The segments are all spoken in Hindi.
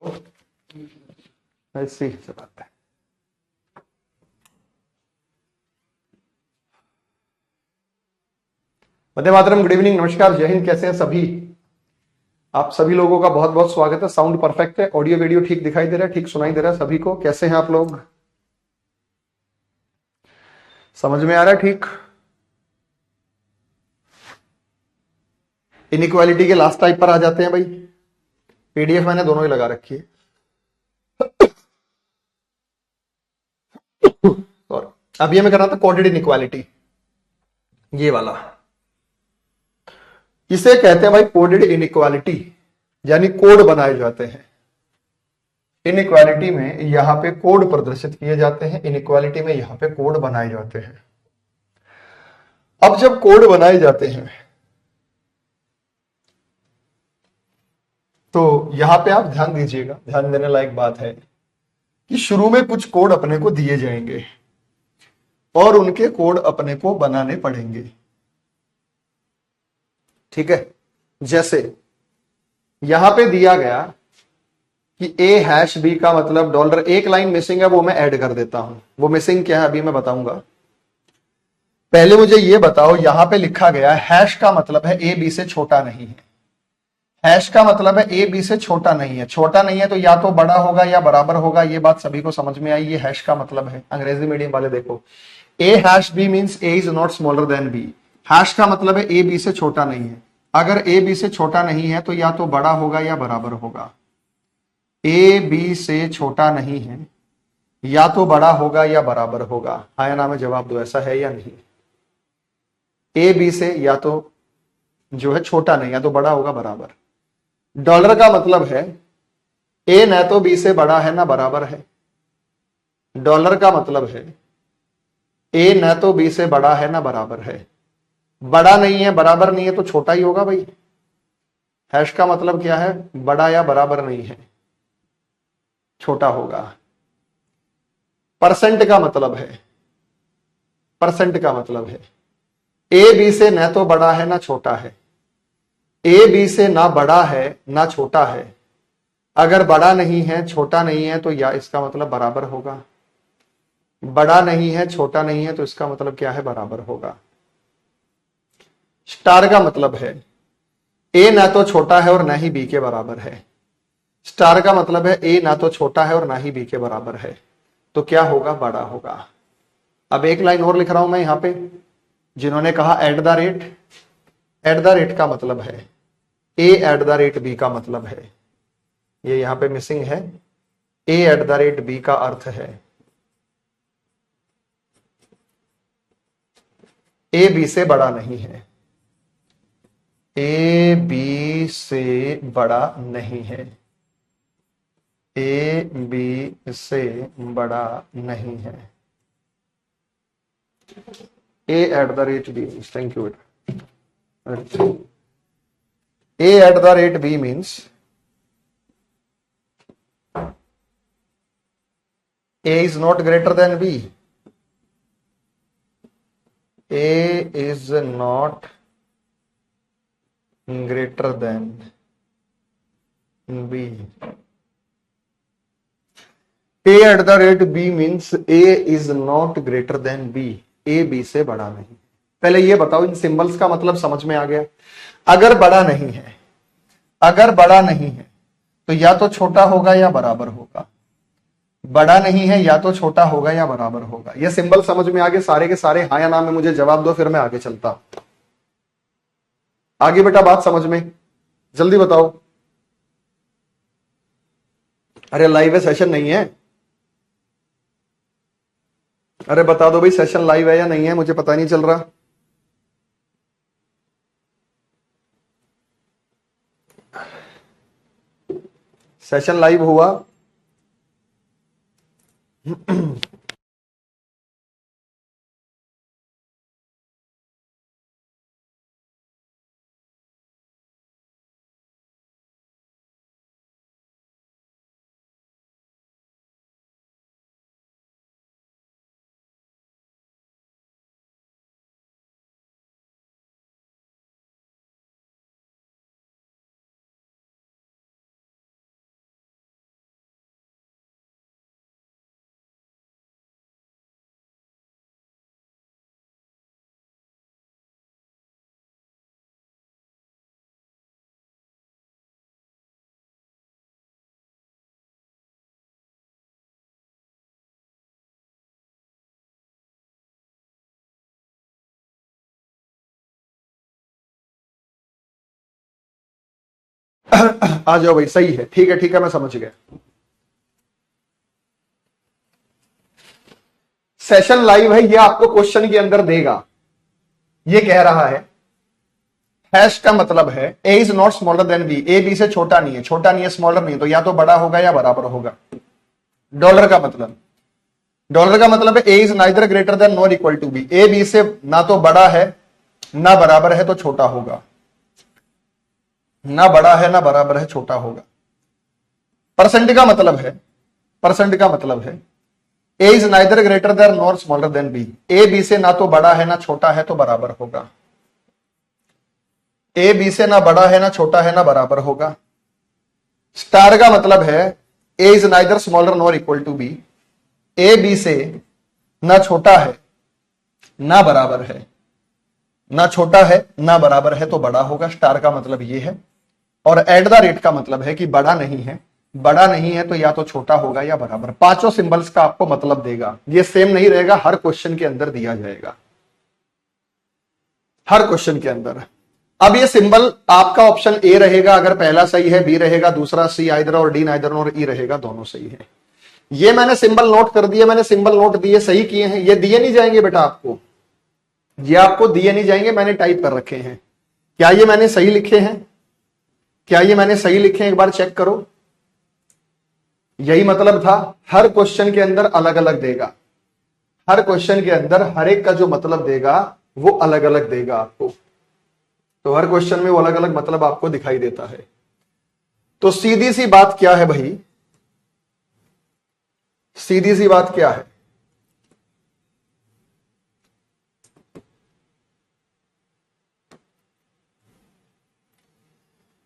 ऐसी से बात है। वंदे मातरम, गुड इवनिंग, नमस्कार, जय हिंद। कैसे हैं सभी? आप सभी लोगों का बहुत बहुत स्वागत है। साउंड परफेक्ट है, ऑडियो वीडियो ठीक दिखाई दे रहा है, ठीक सुनाई दे रहा है सभी को? कैसे हैं आप लोग? समझ में आ रहा है? ठीक। इनइक्वालिटी के लास्ट टाइप पर आ जाते हैं भाई। पीडीएफ मैंने दोनों ही लगा रखी है। और अब ये मैं कर रहा था कोडेड इनइक्वालिटी, ये वाला। इसे कहते हैं भाई कोडेड इनइक्वालिटी, यानी कोड बनाए जाते हैं। इनइक्वालिटी में यहां पे कोड प्रदर्शित किए जाते हैं, इनइक्वालिटी में यहां पे कोड बनाए जाते हैं। अब जब कोड बनाए जाते हैं तो यहां पे आप ध्यान दीजिएगा, ध्यान देने लायक बात है कि शुरू में कुछ कोड अपने को दिए जाएंगे और उनके कोड अपने को बनाने पड़ेंगे। ठीक है? जैसे यहां पे दिया गया कि ए हैश बी का मतलब डॉलर, एक लाइन मिसिंग है, वो मैं ऐड कर देता हूं। वो मिसिंग क्या है अभी मैं बताऊंगा। पहले मुझे ये बताओ, यहां पे लिखा गया हैश का मतलब है ए बी से छोटा नहीं है। हैश का मतलब है ए बी से छोटा नहीं है। छोटा नहीं है तो या तो बड़ा होगा या बराबर होगा। ये बात सभी को समझ में आई? ये हैश का मतलब है। अंग्रेजी मीडियम वाले देखो, A hash B means A is not smaller than B. Hash का मतलब है ए बी से छोटा नहीं है। अगर ए बी से छोटा नहीं है तो या तो बड़ा होगा या बराबर होगा। ए बी से छोटा नहीं है, या तो बड़ा होगा या बराबर होगा। हाँ या ना में जवाब दो, ऐसा है या नहीं? ए बी से या तो जो है छोटा नहीं, या तो बड़ा होगा बराबर। डॉलर का मतलब है ए न तो बी से बड़ा है ना बराबर है। डॉलर का मतलब है ए न तो बी से बड़ा है ना बराबर है। बड़ा नहीं है, बराबर नहीं है तो छोटा ही होगा भाई। हैश का मतलब क्या है? बड़ा या बराबर नहीं है, छोटा होगा। परसेंट का मतलब है, परसेंट का मतलब है ए बी से न तो बड़ा है ना छोटा है। ए बी से ना बड़ा है ना छोटा है। अगर बड़ा नहीं है छोटा नहीं है तो या इसका मतलब बराबर होगा। बड़ा नहीं है छोटा नहीं है तो इसका मतलब क्या है? बराबर होगा। स्टार का मतलब है ए ना तो छोटा है और ना ही बी के बराबर है। स्टार का मतलब है ए ना तो छोटा है और ना ही बी के बराबर है, तो क्या होगा? बड़ा होगा। अब एक लाइन और लिख रहा हूं मैं यहां पे। जिन्होंने कहा eight the rate, at the rate का मतलब है A at the rate B का मतलब है, ये यहां पे मिसिंग है। A at the rate B का अर्थ है ए बी से बड़ा नहीं है। ए बी से बड़ा नहीं है। ए बी से बड़ा नहीं है। A at the rate B means, thank you बेटा। A at the rate B means A is not greater than B. A is not greater than B. A at the rate B means A is not greater than B. A B से बड़ा नहीं। पहले ये बताओ, इन सिंबल्स का मतलब समझ में आ गया? अगर बड़ा नहीं है, अगर बड़ा नहीं है तो या तो छोटा होगा या बराबर होगा। बड़ा नहीं है, या तो छोटा होगा या बराबर होगा। ये सिंबल समझ में आ गए सारे के सारे? हाँ या ना में मुझे जवाब दो, फिर मैं आगे चलता हूं। आगे बेटा बात समझ में, जल्दी बताओ। अरे लाइव है, सेशन नहीं है। अरे बता दो भाई, सेशन लाइव है या नहीं है, मुझे पता नहीं चल रहा। सेशन लाइव हुआ? आ जाओ भाई, सही है, ठीक है, मैं समझ गया। सेशन लाइव है, ये आपको क्वेश्चन के अंदर देगा। ये कह रहा है हैश का मतलब है A is not smaller than B, A B से छोटा नहीं है, छोटा नहीं है, स्मॉलर नहीं है, तो या तो बड़ा होगा या बराबर होगा। डॉलर का मतलब, डॉलर का मतलब है A is neither greater than nor equal to B, A B से ना तो बड़ा है ना बराबर है तो छोटा होगा, ना बड़ा है ना बराबर है, छोटा होगा। परसेंट का मतलब है, परसेंट का मतलब है A is neither greater than nor smaller than B, A B से ना तो बड़ा है ना छोटा है तो बराबर होगा। ए बी से ना बड़ा है ना छोटा है ना बराबर होगा। स्टार का मतलब है A is neither smaller nor equal to B, A B से ना छोटा है ना बराबर है, ना छोटा है ना बराबर है तो बड़ा होगा। स्टार का मतलब ये है। और एट द रेट का मतलब है कि बड़ा नहीं है, बड़ा नहीं है तो या तो छोटा होगा या बराबर। पांचों सिंबल्स का आपको मतलब देगा, ये सेम नहीं रहेगा, हर क्वेश्चन के अंदर दिया जाएगा, हर क्वेश्चन के अंदर। अब ये सिंबल आपका ऑप्शन ए रहेगा अगर पहला सही है, बी रहेगा दूसरा, सी आइदर और डी नाइदर और ई रहेगा दोनों सही है। ये मैंने सिंबल नोट कर दिए, मैंने सिंबल नोट दिए, सही किए हैं। ये दिए नहीं जाएंगे बेटा आपको, ये आपको दिए नहीं जाएंगे, मैंने टाइप कर रखे हैं। क्या ये मैंने सही लिखे हैं? क्या ये मैंने सही लिखे हैं? एक बार चेक करो। यही मतलब था, हर क्वेश्चन के अंदर अलग अलग देगा, हर क्वेश्चन के अंदर हर एक का जो मतलब देगा वो अलग अलग देगा आपको। तो हर क्वेश्चन में वो अलग अलग मतलब आपको दिखाई देता है। तो सीधी सी बात क्या है भाई, सीधी सी बात क्या है,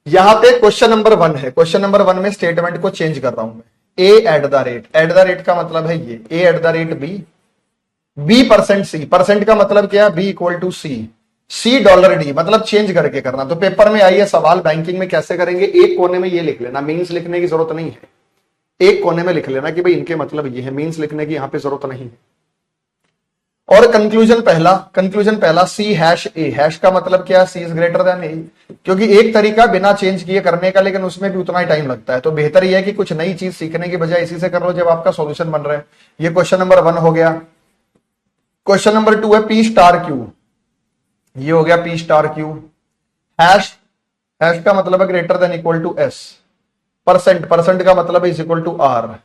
यहां पे क्वेश्चन नंबर 1 है, क्वेश्चन नंबर 1 में स्टेटमेंट को चेंज कर रहा हूं मैं। A at the rate, at the rate का मतलब है ये, A at the rate B, B percent C, percent का मतलब क्या है, B equal to C, C dollar D, मतलब चेंज करके करना। तो पेपर में आइए सवाल बैंकिंग में कैसे करेंगे, एक कोने में ये लिख लेना, मीन्स लिखने की जरूरत नहीं है, एक कोने में लिख लेना कि भाई इनके मतलब ये है, मीन्स लिखने की यहां पे जरूरत नहीं है। और कंक्लूजन पहला, कंक्लूजन पहला, सी हैश ए, हैश का मतलब क्या है, सी इज ग्रेटर देन ए, क्योंकि एक तरीका बिना चेंज किए करने का, लेकिन उसमें भी उतना ही टाइम लगता है। तो बेहतर यह है कि कुछ नई चीज सीखने की बजाय इसी से कर लो जब आपका सॉल्यूशन बन रहा है। ये क्वेश्चन नंबर 1 हो गया। क्वेश्चन नंबर 2 है पी स्टार क्यू, ये हो गया P star Q. Hash, hash का मतलब है greater than equal to S, percent, percent का मतलब है इज इक्वल टू आर।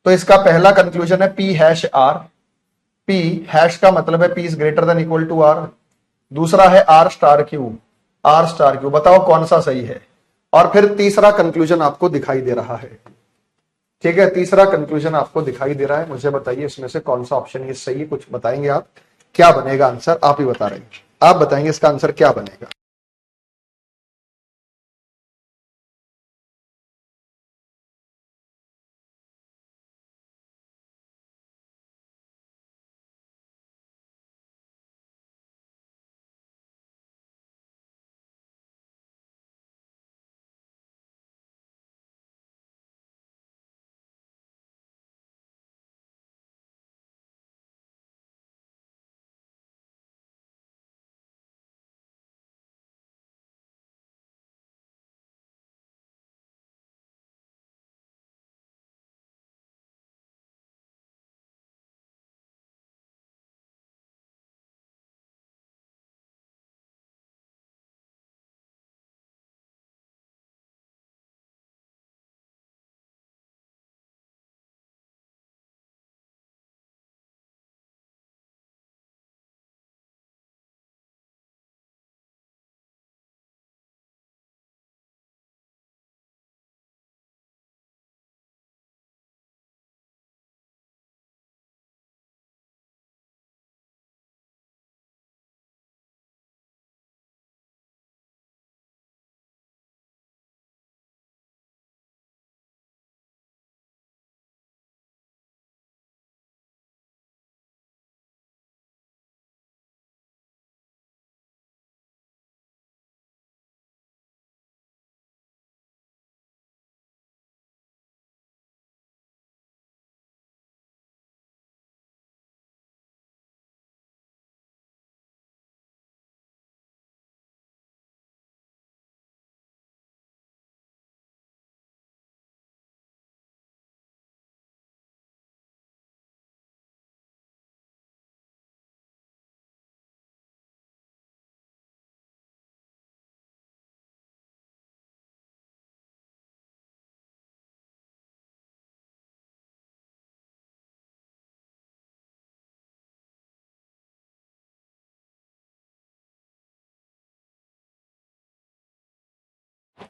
तो इसका पहला कंक्लूजन है P hash R, P hash का मतलब है P is greater than equal to R. दूसरा है R star Q, R star Q, बताओ कौन सा सही है। और फिर तीसरा कंक्लूजन आपको दिखाई दे रहा है, ठीक है, तीसरा कंक्लूजन आपको दिखाई दे रहा है। मुझे बताइए इसमें से कौन सा ऑप्शन ये सही है, कुछ बताएंगे आप, क्या बनेगा आंसर, आप ही बता रहे हैं, आप बताएंगे इसका आंसर क्या बनेगा।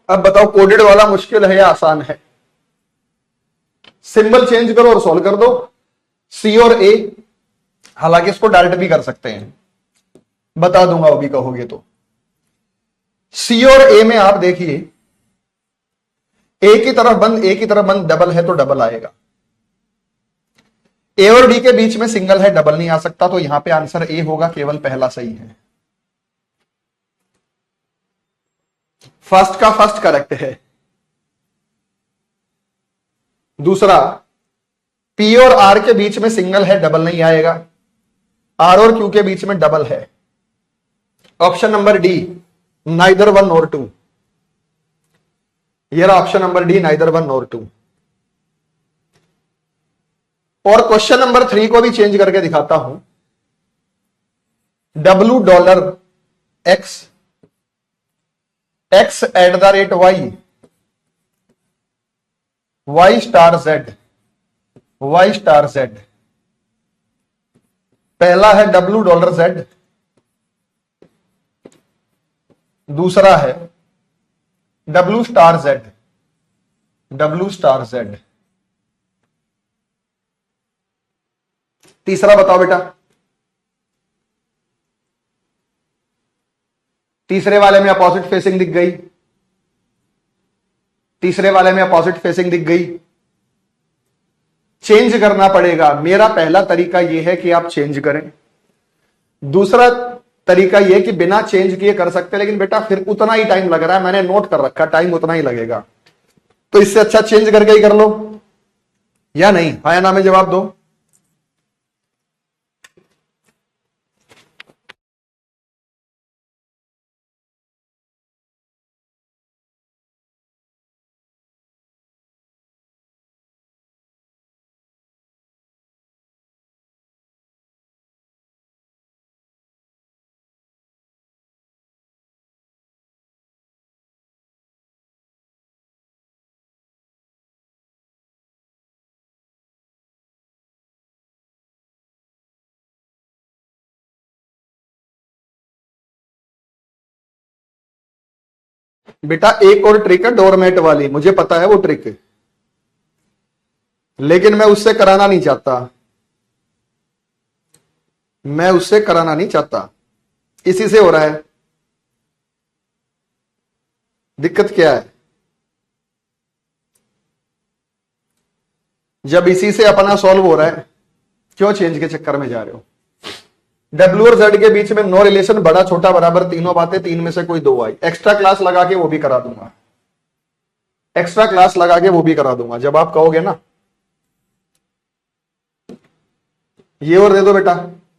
अब बताओ कोडेड वाला मुश्किल है या आसान है? सिंबल चेंज करो और सॉल्व कर दो। सी और ए, हालांकि इसको डायरेक्ट भी कर सकते हैं, बता दूंगा वो भी कहोगे तो। सी और ए में आप देखिए, ए की तरफ बंद, ए की तरफ बंद, डबल है तो डबल आएगा। ए और डी के बीच में सिंगल है, डबल नहीं आ सकता, तो यहां पे आंसर ए होगा, केवल पहला सही है। फर्स्ट का फर्स्ट करेक्ट है। दूसरा, पी और आर के बीच में सिंगल है, डबल नहीं आएगा। आर और क्यू के बीच में डबल है। Option number D, neither one nor two. ये रहा option number D, neither one nor two. और क्वेश्चन नंबर 3 को भी चेंज करके दिखाता हूं। W dollar X, X at the rate Y, Y star Z, Y star Z. पहला है डब्ल्यू डॉलर जेड, दूसरा है W star Z, W star Z. तीसरा बताओ बेटा। तीसरे वाले में अपोजिट फेसिंग दिख गई, तीसरे वाले में अपोजिट फेसिंग दिख गई। चेंज करना पड़ेगा। मेरा पहला तरीका यह है कि आप चेंज करें। दूसरा तरीका यह कि बिना चेंज किए कर सकते हैं, लेकिन बेटा फिर उतना ही टाइम लग रहा है, मैंने नोट कर रखा, टाइम उतना ही लगेगा। तो इससे अच्छा चेंज करके ही कर लो, या नहीं? हाँ या ना में जवाब दो। बेटा एक और ट्रिक है डोरमेट वाली, मुझे पता है वो ट्रिक, लेकिन मैं उससे कराना नहीं चाहता, मैं उससे कराना नहीं चाहता। इसी से हो रहा है। दिक्कत क्या है? जब इसी से अपना सॉल्व हो रहा है, क्यों चेंज के चक्कर में जा रहे हो? डब्ल्यू और जेड के बीच में नो रिलेशन, बड़ा छोटा बराबर, तीनों बातें, तीन में से कोई दो आई। एक्स्ट्रा क्लास लगा के वो भी करा दूंगा, एक्स्ट्रा क्लास लगा के वो भी करा दूंगा जब आप कहोगे ना। ये और दे दो बेटा,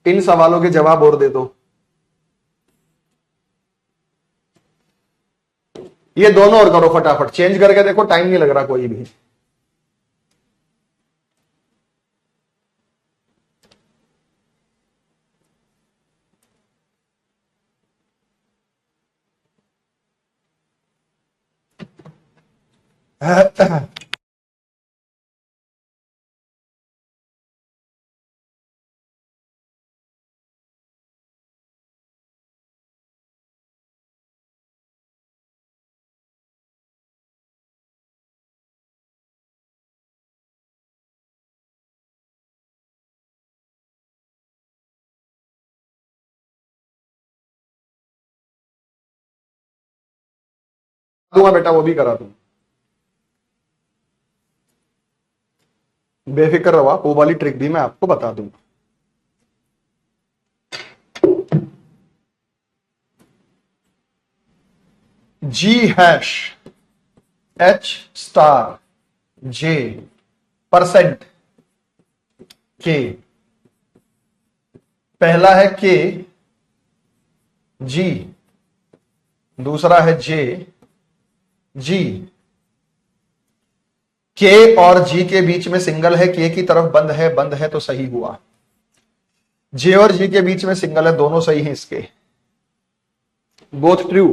इन सवालों के जवाब और दे दो। ये दोनों और करो फटाफट, चेंज करके देखो, टाइम नहीं लग रहा कोई भी। दूंगा बेटा, वो भी करा दूंगा, बेफिक्र रहो आप, वो वाली ट्रिक भी मैं आपको बता दूंगा। जी हैश एच स्टार जे परसेंट के, पहला है के जी, दूसरा है जे जी। के और जी के बीच में सिंगल है, के की तरफ बंद है, बंद है तो सही हुआ। जे और जी के बीच में सिंगल है, दोनों सही हैं इसके, बोथ ट्रू।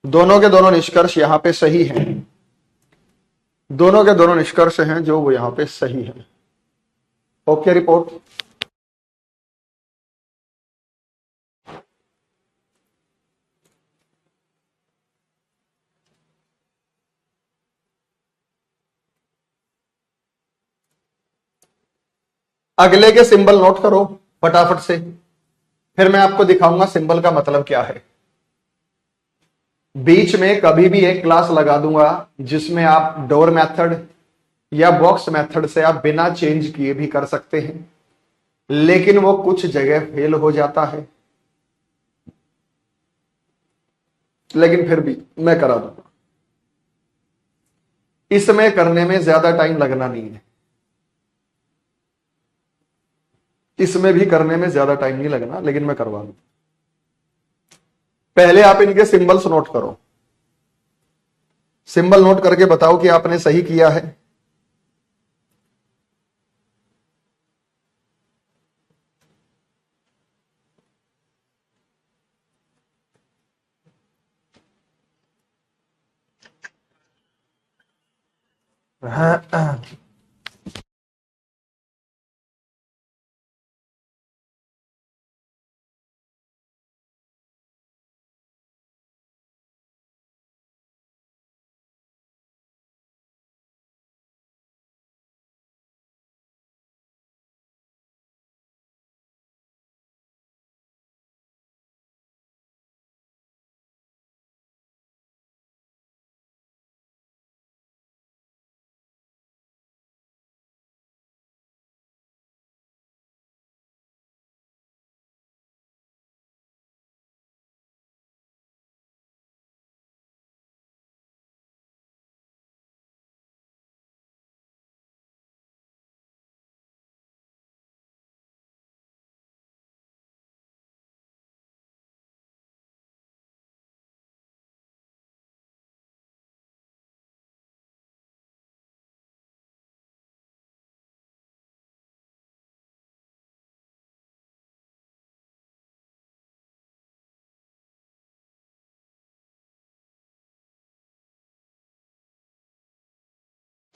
दोनों के दोनों निष्कर्ष यहां पे सही हैं, दोनों के दोनों निष्कर्ष हैं जो वो यहां पे सही है। Okay report. अगले के सिंबल नोट करो फटाफट से, फिर मैं आपको दिखाऊंगा सिंबल का मतलब क्या है। बीच में कभी भी एक क्लास लगा दूंगा जिसमें आप डोर मेथड या बॉक्स मेथड से आप बिना चेंज किए भी कर सकते हैं, लेकिन वो कुछ जगह फेल हो जाता है, लेकिन फिर भी मैं करा दूंगा। इसमें करने में ज्यादा टाइम लगना नहीं है, इसमें भी करने में ज्यादा टाइम नहीं लगना, लेकिन मैं करवा दूंगा। पहले आप इनके सिंबल्स नोट करो, सिंबल नोट करके बताओ कि आपने सही किया है।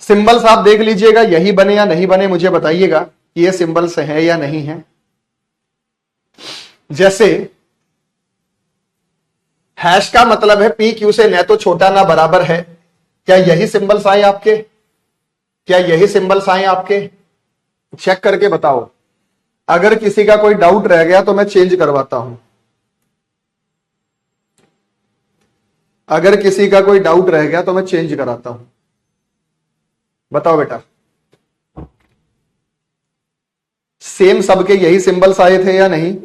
सिंबल्स आप देख लीजिएगा, यही बने या नहीं बने मुझे बताइएगा कि ये सिंबल्स है या नहीं है। जैसे हैश का मतलब है पी क्यू से न तो छोटा ना बराबर है, क्या यही सिंबल्स आए आपके? क्या यही सिंबल्स आए आपके? चेक करके बताओ। अगर किसी का कोई डाउट रह गया तो मैं चेंज करवाता हूं। अगर किसी का कोई डाउट रह गया तो मैं चेंज कराता हूं। बताओ बेटा, सेम सबके यही सिंबल्स आए थे या नहीं?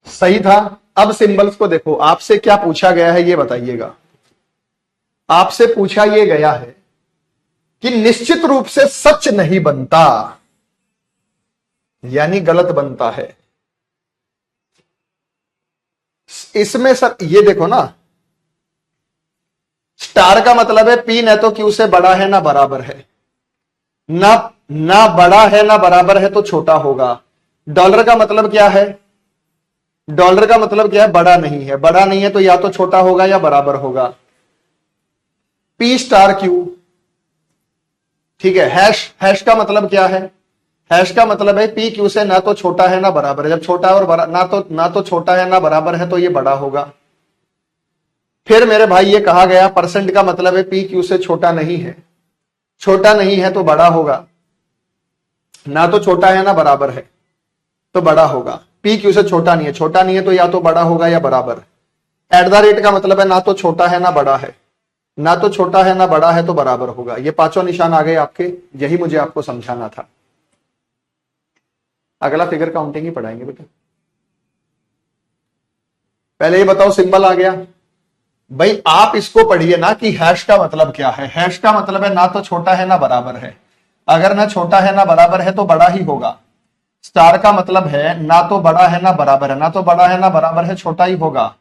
सही था। अब सिंबल्स को देखो, आपसे क्या पूछा गया है ये बताइएगा। आपसे पूछा यह गया है कि निश्चित रूप से सच नहीं बनता, यानी गलत बनता है। इसमें सर ये देखो ना, स्टार का मतलब है पी न तो क्यू से बड़ा है ना बराबर है, ना ना बड़ा है ना बराबर है तो छोटा होगा। डॉलर का मतलब क्या है? डॉलर का मतलब क्या है? बड़ा नहीं है। बड़ा नहीं है तो या तो छोटा होगा या बराबर होगा। पी स्टार क्यू, ठीक है। हैश, हैश का मतलब क्या है? हैश का मतलब है पी क्यू से ना तो छोटा है ना बराबर है। जब छोटा और ना तो छोटा है ना बराबर है तो ये बड़ा होगा। फिर मेरे भाई ये कहा गया परसेंट का मतलब है पी क्यू से छोटा नहीं है। छोटा नहीं है तो बड़ा होगा। ना तो छोटा है ना बराबर है तो बड़ा होगा। पी क्यू से छोटा नहीं है, छोटा नहीं है तो या तो बड़ा होगा या बराबर। एट द रेट का मतलब है ना तो छोटा है ना बड़ा है, ना तो छोटा है ना बड़ा है तो बराबर होगा। ये पांचों निशान आ गए आपके, यही मुझे आपको समझाना था। अगला फिगर काउंटिंग ही पढ़ाएंगे बेटा। पहले ये बताओ सिंबल आ गया भाई। आप इसको पढ़िए ना कि हैश का मतलब क्या है। हैश का मतलब है ना तो छोटा है ना बराबर है। अगर ना छोटा है ना बराबर है तो बड़ा ही होगा। स्टार का मतलब है ना तो बड़ा है ना बराबर है, ना तो बड़ा है ना बराबर है, छोटा ही होगा।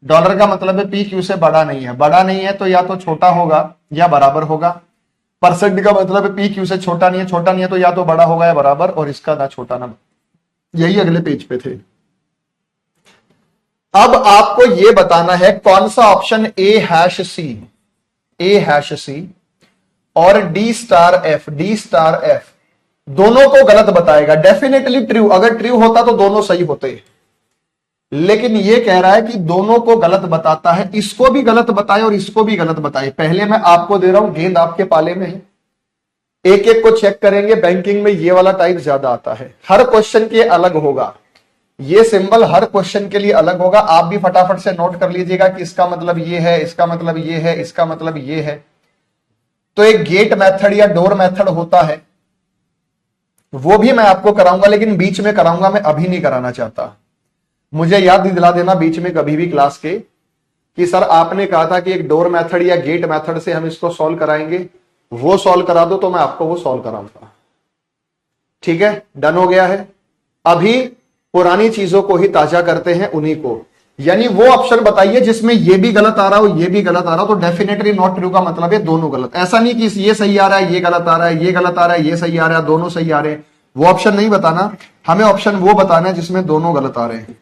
डॉलर का मतलब है पी क्यू से बड़ा नहीं है, बड़ा नहीं है तो या तो छोटा होगा या बराबर होगा। परसेंट का मतलब है पी क्यू से छोटा नहीं है, छोटा नहीं है तो या तो बड़ा होगा या बराबर, और इसका ना छोटा ना। यही अगले पेज पे थे। अब आपको यह बताना है कौन सा ऑप्शन ए हैश सी और डी स्टार एफ दोनों को गलत बताएगा। डेफिनेटली ट्रू, अगर ट्रू होता तो दोनों सही होते, लेकिन यह कह रहा है कि दोनों को गलत बताता है, इसको भी गलत बताए और इसको भी गलत बताए। पहले मैं आपको दे रहा हूं, गेंद आपके पाले में है, एक एक को चेक करेंगे। बैंकिंग में ये वाला टाइप ज्यादा आता है, हर क्वेश्चन के अलग होगा, ये सिंबल हर क्वेश्चन के लिए अलग होगा। आप भी फटाफट से नोट कर लीजिएगा कि इसका मतलब ये है, इसका मतलब ये है, इसका मतलब ये है। तो एक गेट मेथड या डोर मेथड होता है, वो भी मैं आपको कराऊंगा, लेकिन बीच में कराऊंगा, मैं अभी नहीं कराना चाहता। मुझे याद दिला देना बीच में कभी भी क्लास के कि सर आपने कहा था कि एक डोर मेथड या गेट मेथड से हम इसको सॉल्व कराएंगे, वो सॉल्व करा दो तो मैं आपको वो सॉल्व कराऊंगा। ठीक है, डन हो गया है। अभी पुरानी चीजों को ही ताजा करते हैं, उन्हीं को। यानी वो ऑप्शन बताइए जिसमें ये भी गलत आ रहा हो, ये भी गलत आ रहा हो, तो डेफिनेटली नॉट ट्रू का मतलब है दोनों गलत। ऐसा नहीं कि ये सही आ रहा है, ये गलत आ रहा है, ये गलत आ रहा है, ये सही आ रहा है, दोनों सही आ रहे हैं। वो ऑप्शन नहीं बताना, हमें ऑप्शन वो बताना है जिसमें दोनों गलत आ रहे हैं।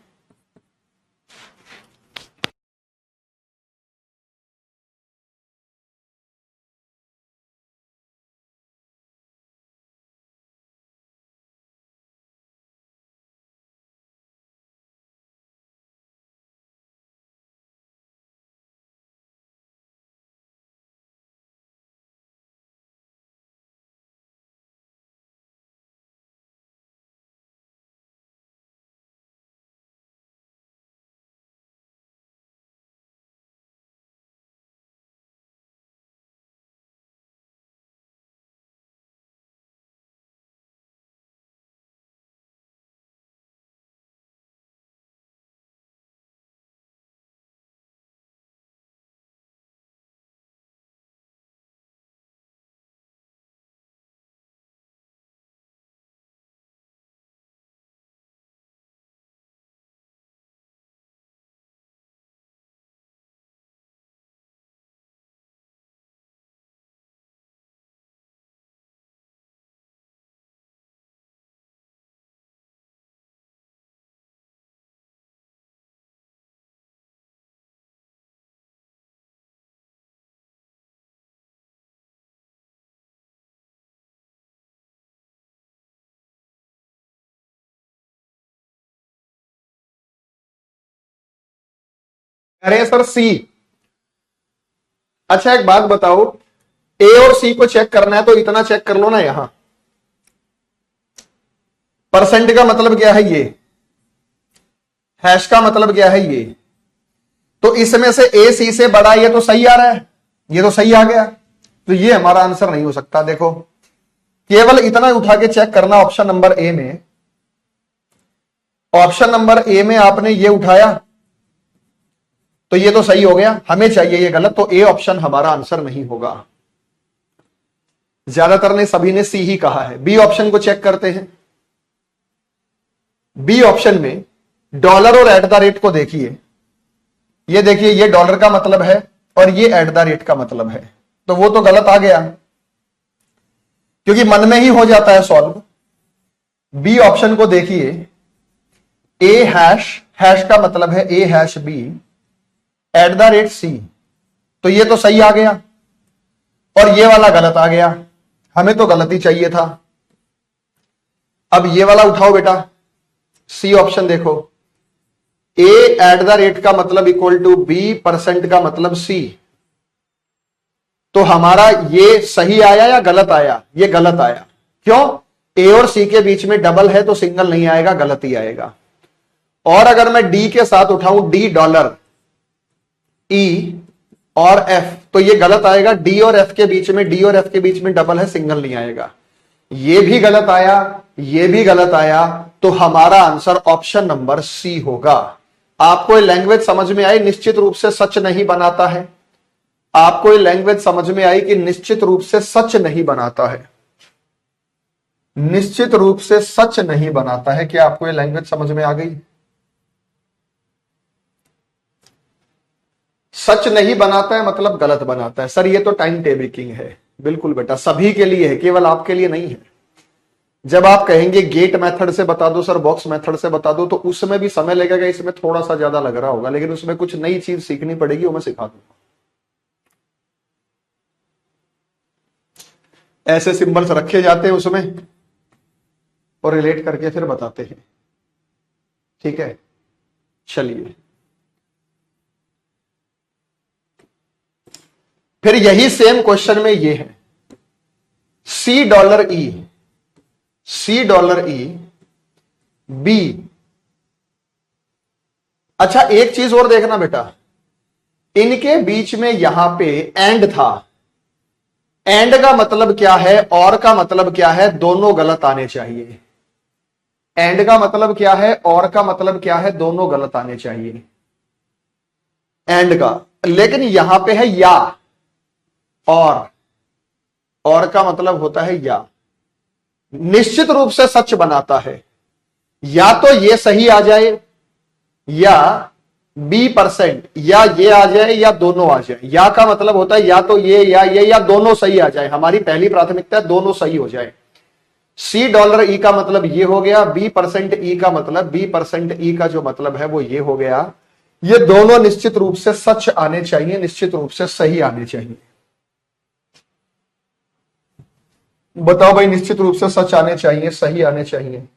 अरे सर सी। अच्छा एक बात बताओ, ए और सी को चेक करना है तो इतना चेक कर लो ना, यहां परसेंट का मतलब क्या है, ये हैश का मतलब क्या है, ये तो इसमें से ए सी से बड़ा, ये तो सही आ रहा है, ये तो सही आ गया, तो ये हमारा आंसर नहीं हो सकता। देखो केवल इतना उठा के चेक करना ऑप्शन नंबर ए में। ऑप्शन नंबर ए में आपने ये उठाया तो ये तो सही हो गया, हमें चाहिए ये गलत, तो ए ऑप्शन हमारा आंसर नहीं होगा। ज्यादातर ने सभी ने सी ही कहा है। बी ऑप्शन को चेक करते हैं। बी ऑप्शन में डॉलर और एट द रेट को देखिए, ये देखिए ये डॉलर का मतलब है और ये एट द रेट का मतलब है, तो वो तो गलत आ गया क्योंकि मन में ही हो जाता है सॉल्व। बी ऑप्शन को देखिए, ए हैश, हैश का मतलब है A hash B at the rate C, तो ये तो सही आ गया और ये वाला गलत आ गया, हमें तो गलत ही चाहिए था। अब ये वाला उठाओ बेटा, सी ऑप्शन देखो, ए एट द रेट का मतलब इक्वल टू बी परसेंट का मतलब सी, तो हमारा ये सही आया या गलत आया, ये गलत आया। क्यों? ए और सी के बीच में डबल है तो सिंगल नहीं आएगा, गलत ही आएगा। और अगर मैं डी के साथ उठाऊं, डी डॉलर, ई और एफ, तो ये गलत आएगा। डी और एफ के बीच में, डी और एफ के बीच में डबल है, सिंगल नहीं आएगा। ये भी गलत आया, ये भी गलत आया, तो हमारा आंसर ऑप्शन नंबर सी होगा। आपको लैंग्वेज समझ में आई? निश्चित रूप से सच नहीं बनाता है। आपको ये लैंग्वेज समझ में आई कि निश्चित रूप से सच नहीं बनाता है। निश्चित रूप से सच नहीं बनाता है। क्या आपको ये लैंग्वेज समझ में आ गई? सच नहीं बनाता है मतलब गलत बनाता है। सर ये तो टाइम टेकिंग है। बिल्कुल बेटा, सभी के लिए है, केवल आपके लिए नहीं है। जब आप कहेंगे गेट मेथड से बता दो सर, बॉक्स मेथड से बता दो, तो उसमें भी समय लगेगा, इसमें थोड़ा सा ज्यादा लग रहा होगा, लेकिन उसमें कुछ नई चीज सीखनी पड़ेगी, वो मैं सिखा दूंगा। ऐसे सिंबल्स रखे जाते हैं उसमें और रिलेट करके फिर बताते हैं। ठीक है, चलिए। फिर यही सेम क्वेश्चन में ये है $C बी। अच्छा एक चीज और देखना बेटा, इनके बीच में यहां पे एंड था। एंड का मतलब क्या है, और का मतलब क्या है, दोनों गलत आने चाहिए। एंड का मतलब क्या है, और का मतलब क्या है, दोनों गलत आने चाहिए एंड का। लेकिन यहां पे है या, और का मतलब होता है या। निश्चित रूप से सच बनाता है, या तो ये सही आ जाए या B%, या ये आ जाए या दोनों आ जाए। या का मतलब होता है या तो ये या दोनों सही आ जाए। हमारी पहली प्राथमिकता है दोनों सही हो जाए। $C का मतलब ये हो गया, B% का मतलब B% का जो मतलब है वो ये हो गया। ये दोनों निश्चित रूप से सच आने चाहिए, निश्चित रूप से सही आने चाहिए। बताओ भाई, निश्चित रूप से सच आने चाहिए, सही आने चाहिए।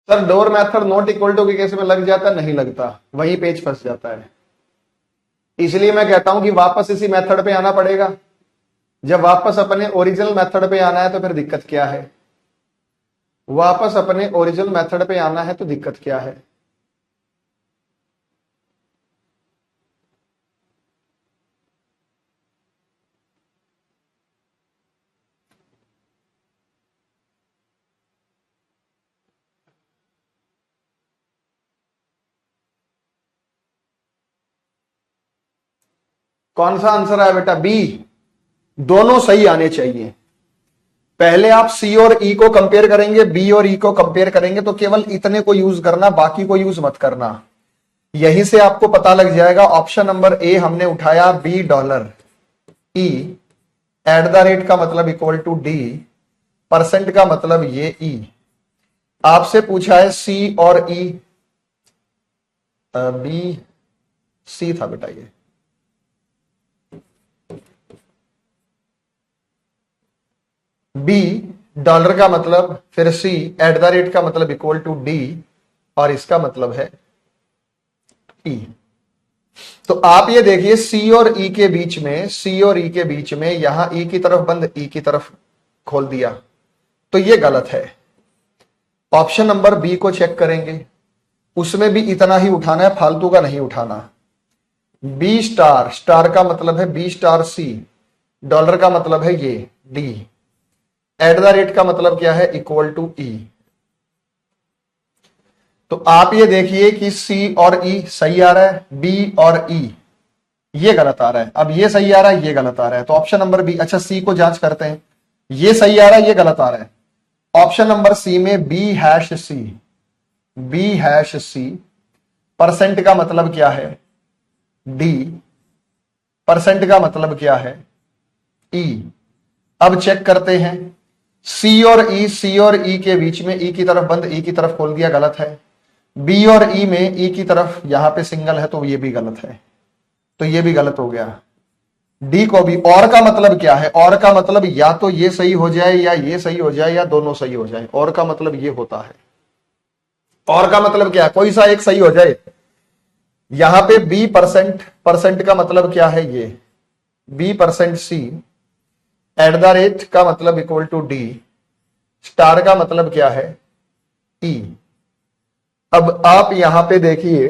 Sir door method not equal to के केस में लग जाता, नहीं लगता, वही पेज फंस जाता है। इसलिए मैं कहता हूं कि वापस इसी मेथड पे आना पड़ेगा। जब वापस अपने ओरिजिनल मेथड पे आना है तो फिर दिक्कत क्या है? वापस अपने ओरिजिनल मेथड पे आना है तो दिक्कत क्या है? कौन सा आंसर है बेटा? बी। दोनों सही आने चाहिए। पहले आप सी और ई को कंपेयर करेंगे, बी और ई को कंपेयर करेंगे, तो केवल इतने को यूज करना, बाकी को यूज मत करना। यहीं से आपको पता लग जाएगा। ऑप्शन नंबर ए हमने उठाया, $B, एट द रेट का मतलब इक्वल टू डी, परसेंट का मतलब ये ई। आपसे पूछा है सी और ई, बी सी था बेटा ये। बी डॉलर का मतलब, फिर सी एट द रेट का मतलब इक्वल टू डी, और इसका मतलब है ई। तो आप ये देखिए सी और ई के बीच में, सी और ई के बीच में यहां ई की तरफ बंद, ई की तरफ खोल दिया, तो ये गलत है। ऑप्शन नंबर बी को चेक करेंगे, उसमें भी इतना ही उठाना है, फालतू का नहीं उठाना। बी स्टार, स्टार का मतलब है B*C, डॉलर का मतलब है ये डी, एट द रेट का मतलब क्या है, इक्वल टू ई। तो आप ये देखिए कि सी और ई सही आ रहा है, बी और ई ये गलत आ रहा है। अब ये सही आ रहा है, ये गलत आ रहा है, तो ऑप्शन नंबर बी। अच्छा सी को जांच करते हैं, ये सही आ रहा है, ये गलत आ रहा है। ऑप्शन नंबर सी में B#C, B#C, परसेंट का मतलब क्या है, डी, परसेंट का मतलब क्या है, ई। अब चेक करते हैं, सी और ई, सी और ई के बीच में ई की तरफ बंद, ई की तरफ खोल दिया, गलत है। बी और ई में ई की तरफ यहां पे सिंगल है, तो ये भी गलत है, तो ये भी गलत हो गया। डी को भी। और का मतलब क्या है? और का मतलब या तो ये सही हो जाए या ये सही हो जाए या दोनों सही हो जाए। और का मतलब ये होता है। और का मतलब क्या है? कोई सा एक सही हो जाए। यहां पे बी परसेंट, परसेंट का मतलब क्या है? ये B percent C at the rate का मतलब इक्वल टू डी, स्टार का मतलब क्या है? ई। अब आप यहां पे देखिए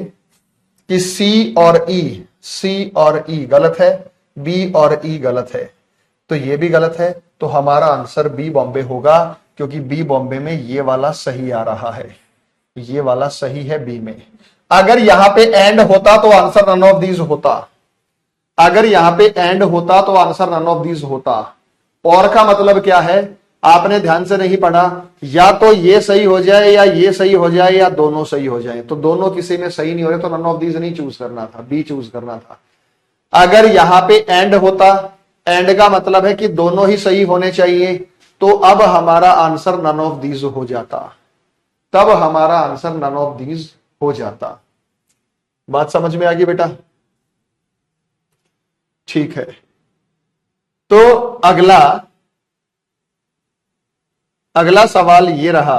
कि सी और ई, सी और ई गलत है, बी और ई गलत है, तो ये भी गलत है। तो हमारा आंसर बी बॉम्बे होगा, क्योंकि बी बॉम्बे में ये वाला सही आ रहा है, ये वाला सही है बी में। अगर यहां पे एंड होता तो आंसर नन ऑफ दीज होता। अगर यहां पे एंड होता तो आंसर नन ऑफ दीज होता। और का मतलब क्या है? आपने ध्यान से नहीं पढ़ा। या तो ये सही हो जाए या ये सही हो जाए या दोनों सही हो जाए, तो दोनों किसी में सही नहीं हो रहे तो नन ऑफ दीज नहीं चूज करना था, बी चूज करना था। अगर यहां पे एंड होता, एंड का मतलब है कि दोनों ही सही होने चाहिए, तो अब हमारा आंसर नन ऑफ दीज हो जाता, तब हमारा आंसर नन ऑफ दीज हो जाता। बात समझ में आ गई बेटा? ठीक है। तो अगला अगला सवाल ये रहा,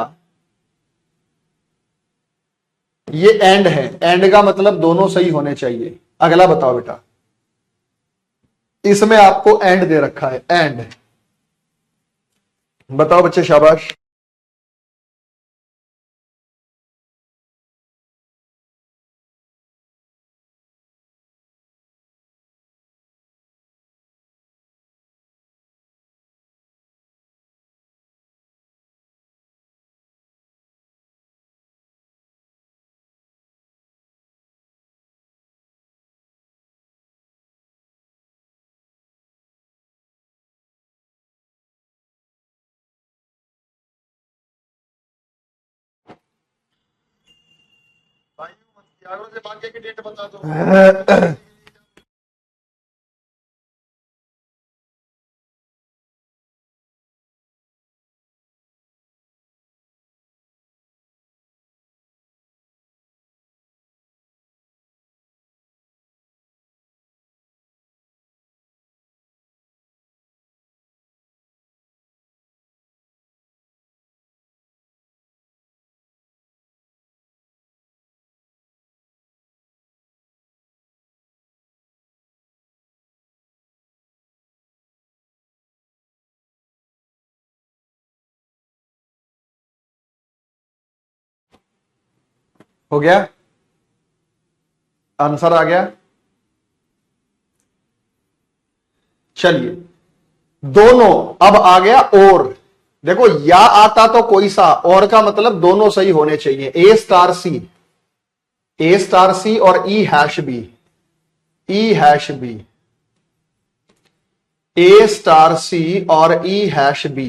ये एंड है, एंड का मतलब दोनों सही होने चाहिए। अगला बताओ बेटा, इसमें आपको एंड दे रखा है, एंड। बताओ बच्चे, शाबाश। से भाग्य की डेट बता दो। हो गया? आंसर आ गया? चलिए, दोनों अब आ गया। और देखो, या आता तो कोई सा, और का मतलब दोनों सही होने चाहिए। ए स्टार सी, ए स्टार सी और ई हैश बी, ई हैश बी, ए स्टार सी और ई हैश बी,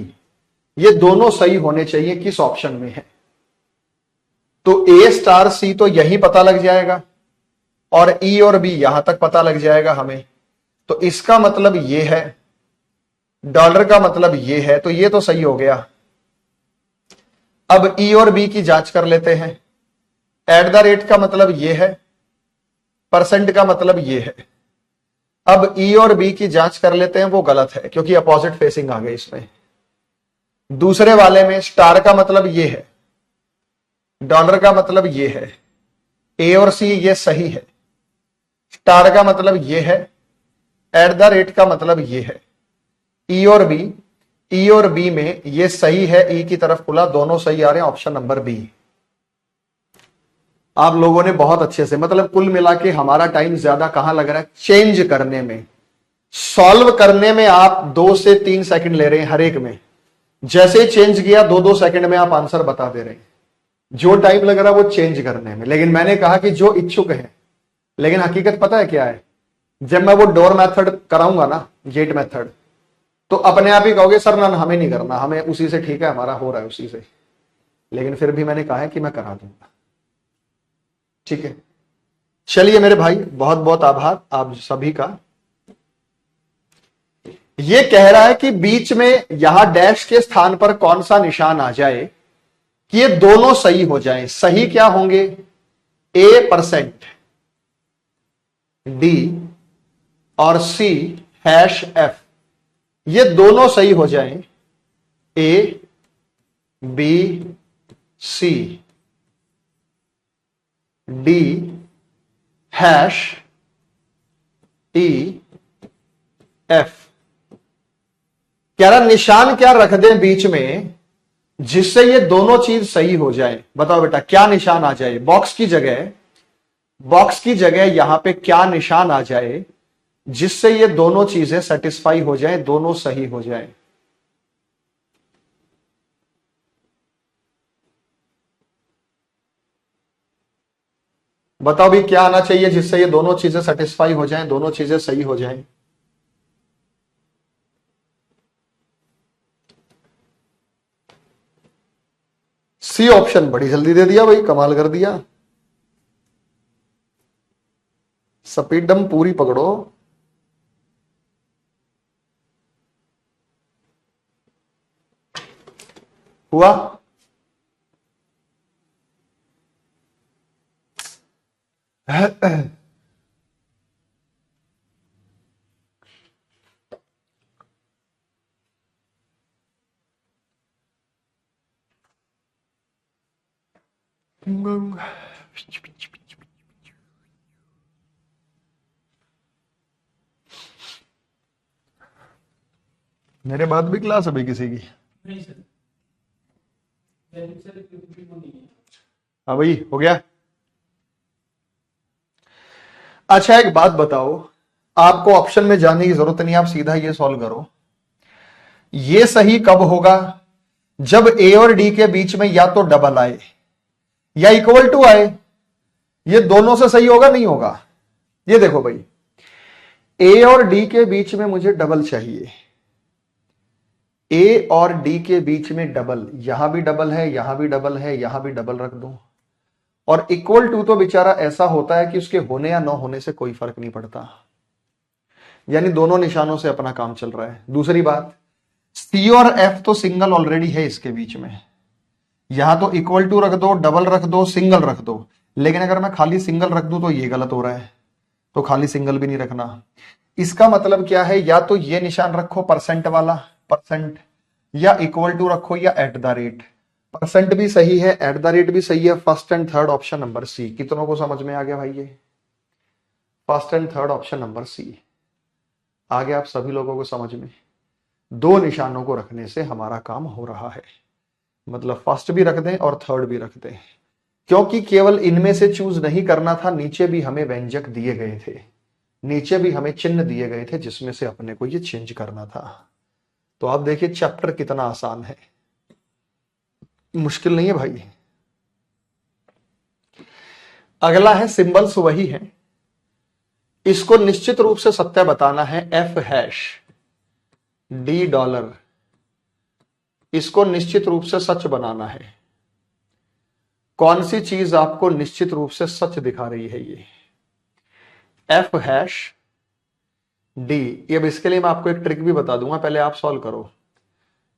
ये दोनों सही होने चाहिए। किस ऑप्शन में है? तो ए स्टार सी तो यही पता लग जाएगा, और ई और बी यहां तक पता लग जाएगा हमें। तो इसका मतलब ये है, डॉलर का मतलब ये है, तो ये तो सही हो गया। अब ई और बी की जांच कर लेते हैं। एट द रेट का मतलब ये है, परसेंट का मतलब ये है। अब ई और बी की जांच कर लेते हैं, वो गलत है क्योंकि अपोजिट फेसिंग आ गई इसमें। दूसरे वाले में स्टार का मतलब ये है, डॉलर का मतलब ये है, ए और सी ये सही है, स्टार का मतलब ये है, एट द रेट का मतलब ये है। ई और बी, ई और बी में ये सही है, ई की तरफ खुला, दोनों सही आ रहे हैं, ऑप्शन नंबर बी। आप लोगों ने बहुत अच्छे से, मतलब कुल मिला के हमारा टाइम ज्यादा कहां लग रहा है? चेंज करने में, सॉल्व करने में आप 2 से 3 सेकंड ले रहे हैं हर एक में। जैसे ही चेंज किया 2-2 सेकंड में आप आंसर बता दे रहे हैं। जो टाइम लग रहा है वो चेंज करने में। लेकिन मैंने कहा कि जो इच्छुक है, लेकिन हकीकत पता है क्या है? जब मैं वो डोर मेथड कराऊंगा ना, गेट मेथड, तो अपने आप ही कहोगे सर ना हमें नहीं करना, हमें उसी से ठीक है, हमारा हो रहा है उसी से। लेकिन फिर भी मैंने कहा है कि मैं करा दूंगा। ठीक है, चलिए मेरे भाई, बहुत बहुत आभार आप सभी का। ये कह रहा है कि बीच में यहां डैश के स्थान पर कौन सा निशान आ जाए कि ये दोनों सही हो जाएं। सही क्या होंगे? ए परसेंट, डी और सी हैश एफ, ये दोनों सही हो जाएं, A B C D hash E F, कह रहा निशान क्या रख दें बीच में जिससे ये दोनों चीज सही हो जाए। बताओ बेटा क्या निशान आ जाए, बॉक्स की जगह यहां पे क्या निशान आ जाए जिससे ये दोनों चीजें सेटिस्फाई हो जाए, दोनों सही हो जाए। बताओ भी क्या आना चाहिए जिससे ये दोनों चीजें सेटिस्फाई हो जाएं, दोनों चीजें सही हो जाएं। सी ऑप्शन बड़ी जल्दी दे दिया भाई, कमाल कर दिया। स्पीडम पूरी पकड़ो। हुआ मेरे बाद भी क्लास अभी किसी की? नहीं सर, हाँ भाई हो गया। अच्छा एक बात बताओ, आपको ऑप्शन में जाने की जरूरत नहीं, आप सीधा ये सॉल्व करो। ये सही कब होगा? जब ए और डी के बीच में या तो डबल आए या इक्वल टू आए। ये दोनों से सही होगा नहीं होगा? ये देखो भाई, ए और डी के बीच में मुझे डबल चाहिए, ए और डी के बीच में डबल, यहां भी डबल है, यहां भी डबल है, यहां भी डबल रख दो। और इक्वल टू तो बेचारा ऐसा होता है कि उसके होने या न होने से कोई फर्क नहीं पड़ता, यानी दोनों निशानों से अपना काम चल रहा है। दूसरी बात, सी और एफ तो सिंगल ऑलरेडी है इसके बीच में, यहां तो इक्वल टू रख दो, डबल रख दो, सिंगल रख दो। लेकिन अगर मैं खाली सिंगल रख दूं तो ये गलत हो रहा है, तो खाली सिंगल भी नहीं रखना। इसका मतलब क्या है, या तो ये निशान रखो परसेंट वाला, परसेंट, या इक्वल टू रखो या एट द रेट। परसेंट भी सही है, एट द रेट भी सही है। First and third option number C. कितनों को समझ में आ गया भाई? ये first and third option number C आ गया आप सभी लोगों को समझ में? दो निशानों को रखने से हमारा काम हो रहा है, मतलब फर्स्ट भी रख दें और थर्ड भी रख दें, क्योंकि केवल इनमें से चूज नहीं करना था, नीचे भी हमें व्यंजक दिए गए थे, नीचे भी हमें चिन्ह दिए गए थे जिसमें से अपने को ये चेंज करना था। तो आप देखिए चैप्टर कितना आसान है, मुश्किल नहीं है भाई। अगला है सिंबल्स, वही है, इसको निश्चित रूप से सत्य बताना है। एफ हैश डी डॉलर, इसको निश्चित रूप से सच बनाना है। कौन सी चीज आपको निश्चित रूप से सच दिखा रही है? ये एफ हैश डी। अब इसके लिए मैं आपको एक ट्रिक भी बता दूंगा, पहले आप सॉल्व करो।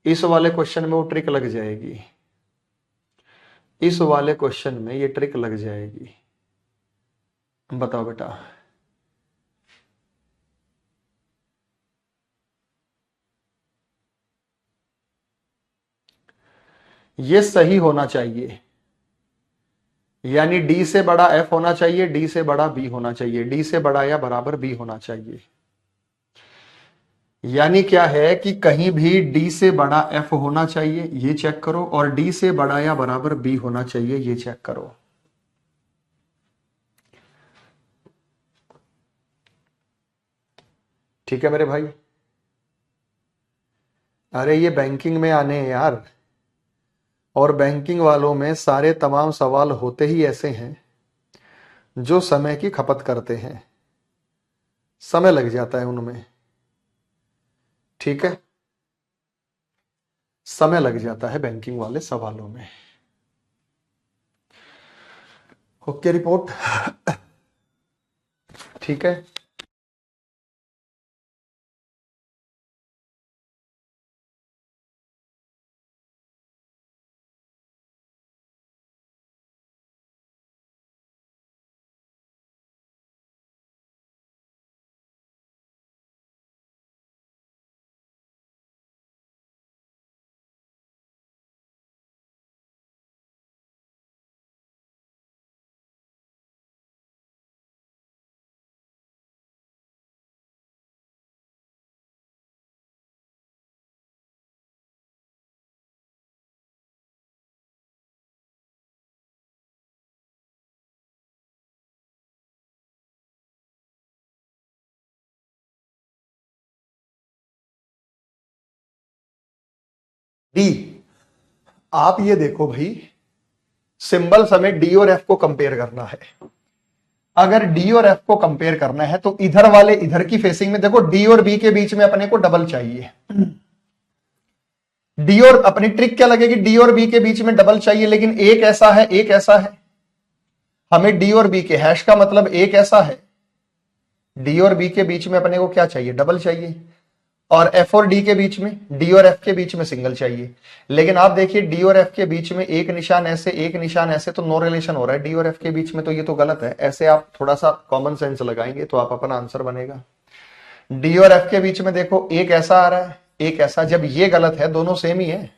इस वाले क्वेश्चन में वो ट्रिक लग जाएगी, इस वाले क्वेश्चन में ये ट्रिक लग जाएगी। बताओ बेटा, ये सही होना चाहिए, यानी डी से बड़ा एफ होना चाहिए, डी से बड़ा बी होना चाहिए, डी से बड़ा या बराबर बी होना चाहिए। यानी क्या है कि कहीं भी डी से बड़ा एफ होना चाहिए, ये चेक करो, और डी से बड़ा या बराबर बी होना चाहिए, ये चेक करो। ठीक है मेरे भाई? अरे ये बैंकिंग में आने हैं यार, और बैंकिंग वालों में सारे तमाम सवाल होते ही ऐसे हैं जो समय की खपत करते हैं, समय लग जाता है उनमें। ठीक है, समय लग जाता है बैंकिंग वाले सवालों में। Okay report. ठीक है। डी। आप ये देखो भाई, सिंबल्स हमें डी और एफ को कंपेयर करना है। अगर डी और एफ को कंपेयर करना है तो इधर वाले इधर की फेसिंग में देखो, डी और बी के बीच में अपने को डबल चाहिए। डी और अपनी ट्रिक क्या लगेगी, डी और बी के बीच में डबल चाहिए, लेकिन एक ऐसा है एक ऐसा है। हमें डी और बी के हैश का मतलब एक ऐसा है, डी और बी के बीच में अपने को क्या चाहिए, डबल चाहिए। और एफ और डी के बीच में, डी और एफ के बीच में सिंगल चाहिए। लेकिन आप देखिए डी और एफ के बीच में एक निशान ऐसे एक निशान ऐसे, तो नो रिलेशन हो रहा है डी और एफ के बीच में, तो ये तो गलत है। ऐसे आप थोड़ा सा कॉमन सेंस लगाएंगे तो आप अपना आंसर बनेगा। डी और एफ के बीच में देखो एक ऐसा आ रहा है एक ऐसा, जब ये गलत है दोनों सेम ही है,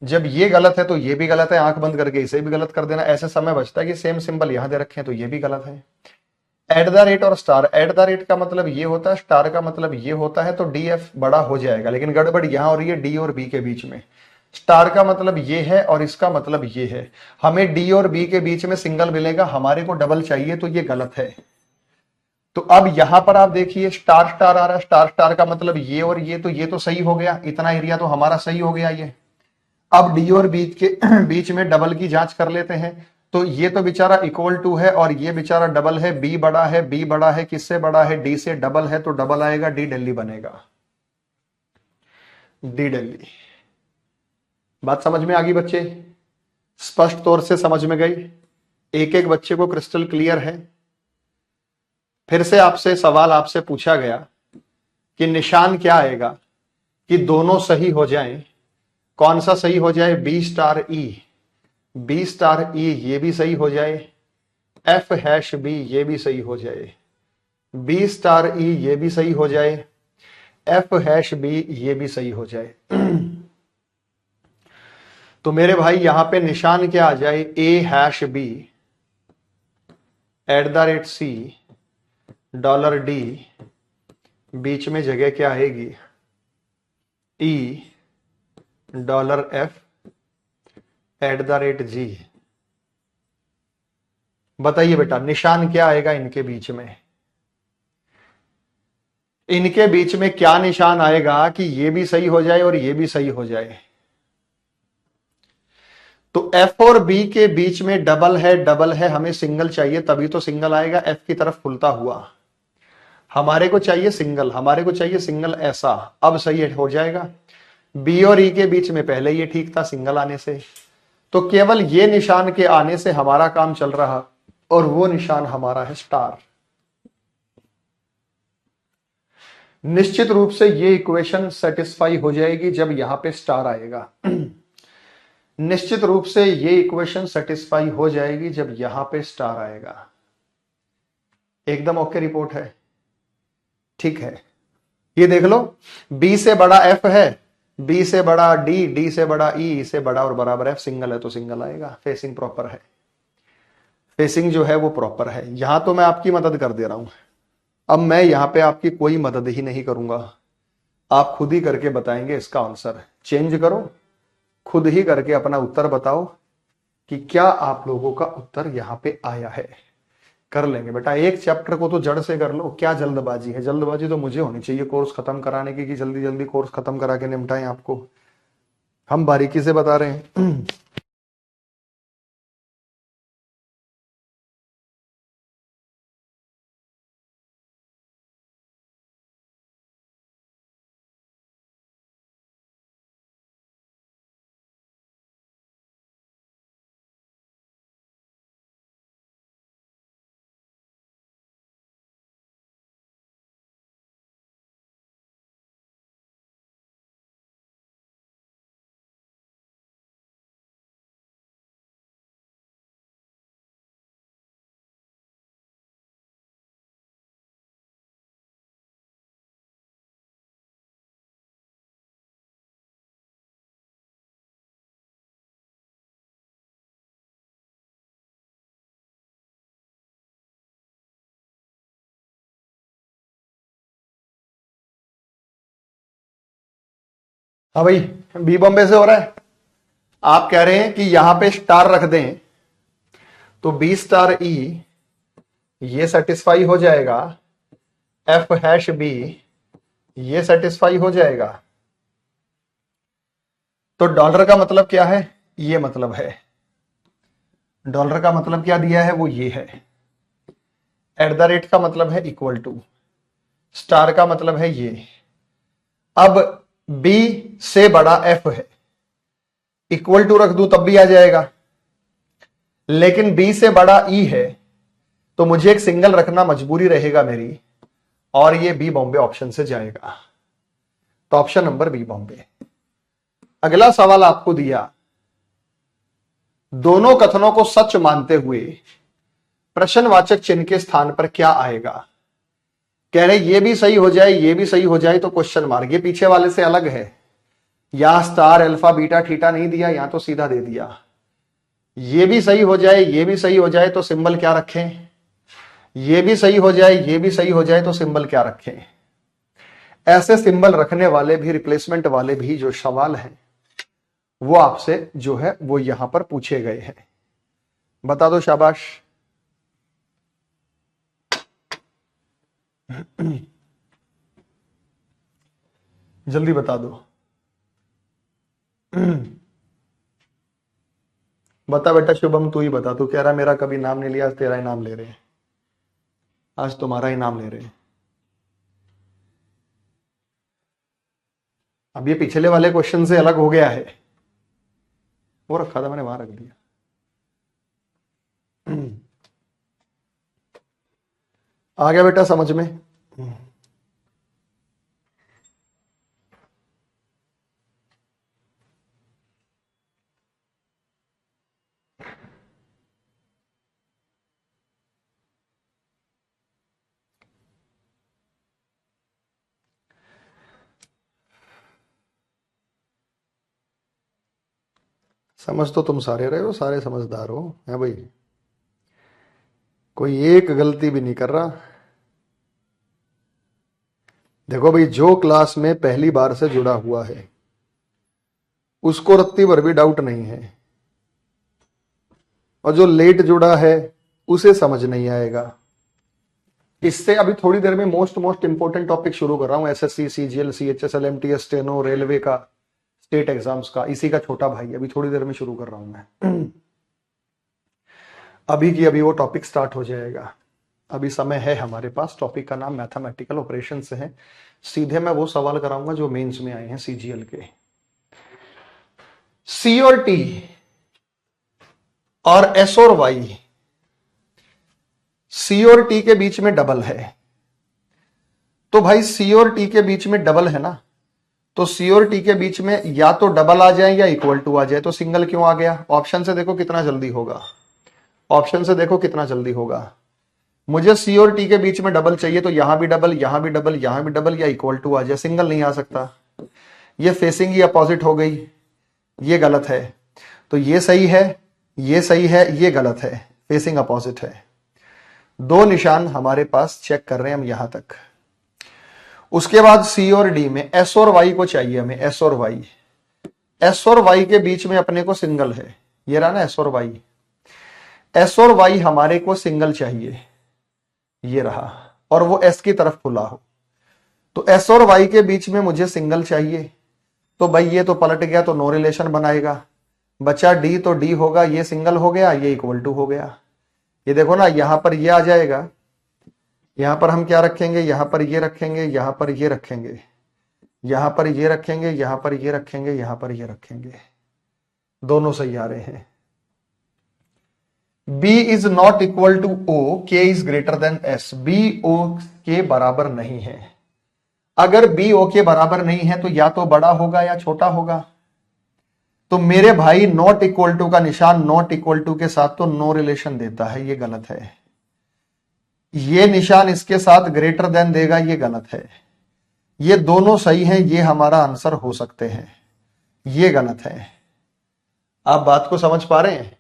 जब ये गलत है तो ये भी गलत है, आंख बंद करके इसे भी गलत कर देना। ऐसे समय बचता है कि सेम सिंबल यहां दे रखे हैं तो ये भी गलत है। एट द रेट और स्टार, एट द रेट का मतलब ये होता है, स्टार का मतलब ये होता है, तो डी एफ बड़ा हो जाएगा। लेकिन गड़बड़ यहां हो रही है डी और बी के बीच में, स्टार का मतलब ये है और इसका मतलब ये है। हमें डी और बी के बीच में सिंगल मिलेगा, हमारे को डबल चाहिए, तो ये गलत है। तो अब यहां पर आप देखिए स्टार स्टार आ रहा है, स्टार स्टार का मतलब ये और ये, तो ये तो सही हो गया, इतना एरिया तो हमारा सही हो गया ये। अब डी और बी के बीच में डबल की जांच कर लेते हैं, तो ये तो बेचारा इक्वल टू है और ये बेचारा डबल है, बी बड़ा है, बी बड़ा है, किससे बड़ा है, डी से, डबल है तो डबल आएगा, डी दिल्ली बनेगा, डी दिल्ली। बात समझ में आ गई बच्चे, स्पष्ट तौर से समझ में गई, एक एक बच्चे को क्रिस्टल क्लियर है। फिर से आपसे सवाल आपसे पूछा गया कि निशान क्या आएगा कि दोनों सही हो जाएं, कौन सा सही हो जाए, बी स्टार ई, बी स्टार ई ये भी सही हो जाए, एफ हैश बी ये भी सही हो जाए, बी स्टार ई ये भी सही हो जाए, एफ हैश बी ये भी सही हो जाए। तो मेरे भाई यहां पे निशान क्या आ जाए, A hash B at the rate C dollar D, बीच में जगह क्या आएगी, E dollar F at the rate G. बताइए बेटा निशान क्या आएगा इनके बीच में, इनके बीच में क्या निशान आएगा कि ये भी सही हो जाए और ये भी सही हो जाए। तो एफ और बी के बीच में डबल है, हमें सिंगल चाहिए, तभी तो सिंगल आएगा एफ की तरफ खुलता हुआ। हमारे को चाहिए सिंगल, हमारे को चाहिए सिंगल ऐसा, अब सही हो जाएगा। बी और ई के बीच में पहले ये ठीक था सिंगल आने से, तो केवल ये निशान के आने से हमारा काम चल रहा, और वो निशान हमारा है स्टार। निश्चित रूप से ये इक्वेशन सेटिस्फाई हो जाएगी जब यहां पे स्टार आएगा। निश्चित रूप से ये इक्वेशन सेटिस्फाई हो जाएगी जब यहां पे स्टार आएगा। एकदम ओके रिपोर्ट है, ठीक है। ये देख लो, बी से बड़ा एफ है, बी से बड़ा डी, डी से बड़ा ई से बड़ा और बराबर एफ, सिंगल है तो सिंगल आएगा, फेसिंग प्रॉपर है, फेसिंग जो है वो प्रॉपर है। यहां तो मैं आपकी मदद कर दे रहा हूं, अब मैं यहां पे आपकी कोई मदद ही नहीं करूंगा, आप खुद ही करके बताएंगे इसका आंसर। चेंज करो, खुद ही करके अपना उत्तर बताओ कि क्या आप लोगों का उत्तर यहां पे आया है। कर लेंगे बेटा, एक चैप्टर को तो जड़ से कर लो, क्या जल्दबाजी है, जल्दबाजी तो मुझे होनी चाहिए कोर्स खत्म कराने की कि जल्दी जल्दी कोर्स खत्म करा के निपटाएं आपको, हम बारीकी से बता रहे हैं। हाँ भाई, बी बॉम्बे से हो रहा है, आप कह रहे हैं कि यहां पे स्टार रख दें तो बी स्टार ई ये सेटिस्फाई हो जाएगा, एफ हैश बी ये सेटिस्फाई हो जाएगा। तो डॉलर का मतलब क्या है, ये मतलब है, डॉलर का मतलब क्या दिया है, वो ये है। एट द रेट का मतलब है इक्वल टू, स्टार का मतलब है ये। अब बी से बड़ा एफ है, इक्वल टू रख दूं तब भी आ जाएगा, लेकिन बी से बड़ा ई है तो मुझे एक सिंगल रखना मजबूरी रहेगा मेरी, और ये बी बॉम्बे ऑप्शन से जाएगा। तो ऑप्शन नंबर बी बॉम्बे। अगला सवाल आपको दिया, दोनों कथनों को सच मानते हुए प्रश्नवाचक चिन्ह के स्थान पर क्या आएगा। कह रहे ये भी सही हो जाए, ये भी सही हो जाए तो क्वेश्चन मार्क, ये पीछे वाले से अलग है। यहां स्टार अल्फा बीटा थीटा नहीं दिया, यहां तो सीधा दे दिया। ये भी सही हो जाए, ये भी सही हो जाए तो सिंबल क्या रखें, ये भी सही हो जाए, ये भी सही हो जाए तो सिंबल क्या रखें। ऐसे सिंबल रखने वाले भी, रिप्लेसमेंट वाले भी जो सवाल हैं वो आपसे जो है वो यहां पर पूछे गए हैं। बता दो, शाबाश। जल्दी बता दो। बता बेटा शुभम, तू ही बता। तू कह रहा मेरा कभी नाम नहीं लिया, आज तेरा ही नाम ले रहे हैं, आज तुम्हारा ही नाम ले रहे हैं। अब ये पिछले वाले क्वेश्चन से अलग हो गया है, वो रखा था मैंने वहां रख दिया। आ गया बेटा समझ में। समझ तो तुम सारे रहे हो, सारे समझदार हो है भाई, कोई एक गलती भी नहीं कर रहा। देखो भाई, जो क्लास में पहली बार से जुड़ा हुआ है उसको रत्ती भर भी डाउट नहीं है, और जो लेट जुड़ा है उसे समझ नहीं आएगा। इससे अभी थोड़ी देर में मोस्ट इंपोर्टेंट टॉपिक शुरू कर रहा हूं, SSC, CGL, CHSL, MTS, steno, railway का, स्टेट एग्जाम्स का, इसी का छोटा भाई अभी थोड़ी देर में शुरू कर रहा हूं मैं। अभी की अभी वो टॉपिक स्टार्ट हो जाएगा, अभी समय है हमारे पास। टॉपिक का नाम मैथमेटिकल ऑपरेशन से है। सीधे मैं वो सवाल कराऊंगा जो मेंस में आए हैं सीजीएल के। सी और टी और एस और वाई, सी और टी के बीच में डबल है, तो भाई सी और टी के बीच में डबल है ना, तो सी और टी के बीच में या तो डबल आ जाए या इक्वल टू आ जाए। तो सिंगल क्यों आ गया? ऑप्शन से देखो कितना जल्दी होगा, ऑप्शन से देखो कितना जल्दी होगा। मुझे सी और टी के बीच में डबल चाहिए, तो यहां भी डबल, यहां भी डबल, यहां भी डबल, या इक्वल टू आ जाए। सिंगल नहीं आ सकता, ये फेसिंग ही अपोजिट हो गई, ये गलत है। तो ये सही है, ये सही है, ये गलत है, फेसिंग अपोजिट है। दो निशान हमारे पास चेक कर रहे हैं हम यहां तक। उसके बाद सी और डी में एस और वाई को चाहिए हमें, एस और वाई। एस और वाई के बीच में अपने को सिंगल है, ये रहा ना एस और वाई। एस और वाई हमारे को सिंगल चाहिए, ये रहा, और वो एस की तरफ खुला हो। तो एस और वाई के बीच में मुझे सिंगल चाहिए, तो भाई ये तो पलट गया, तो नो रिलेशन बनाएगा। बचा डी, तो डी होगा, ये सिंगल हो गया, ये इक्वल टू हो गया। ये देखो ना, यहां पर ये आ जाएगा, यहां पर हम क्या रखेंगे, यहां पर ये रखेंगे, यहां पर ये रखेंगे, यहां पर ये रखेंगे, यहां पर ये रखेंगे, यहां पर ये रखेंगे, दोनों सही आ रहे हैं। B is not equal to O, K is greater than S। B O के बराबर नहीं है। अगर B O के बराबर नहीं है तो या तो बड़ा होगा या छोटा होगा। तो मेरे भाई नॉट इक्वल टू का निशान नॉट इक्वल टू के साथ तो नो रिलेशन देता है, ये गलत है। ये निशान इसके साथ ग्रेटर देन देगा, ये गलत है। ये दोनों सही हैं, ये हमारा आंसर हो सकते हैं, ये गलत है। आप बात को समझ पा रहे हैं?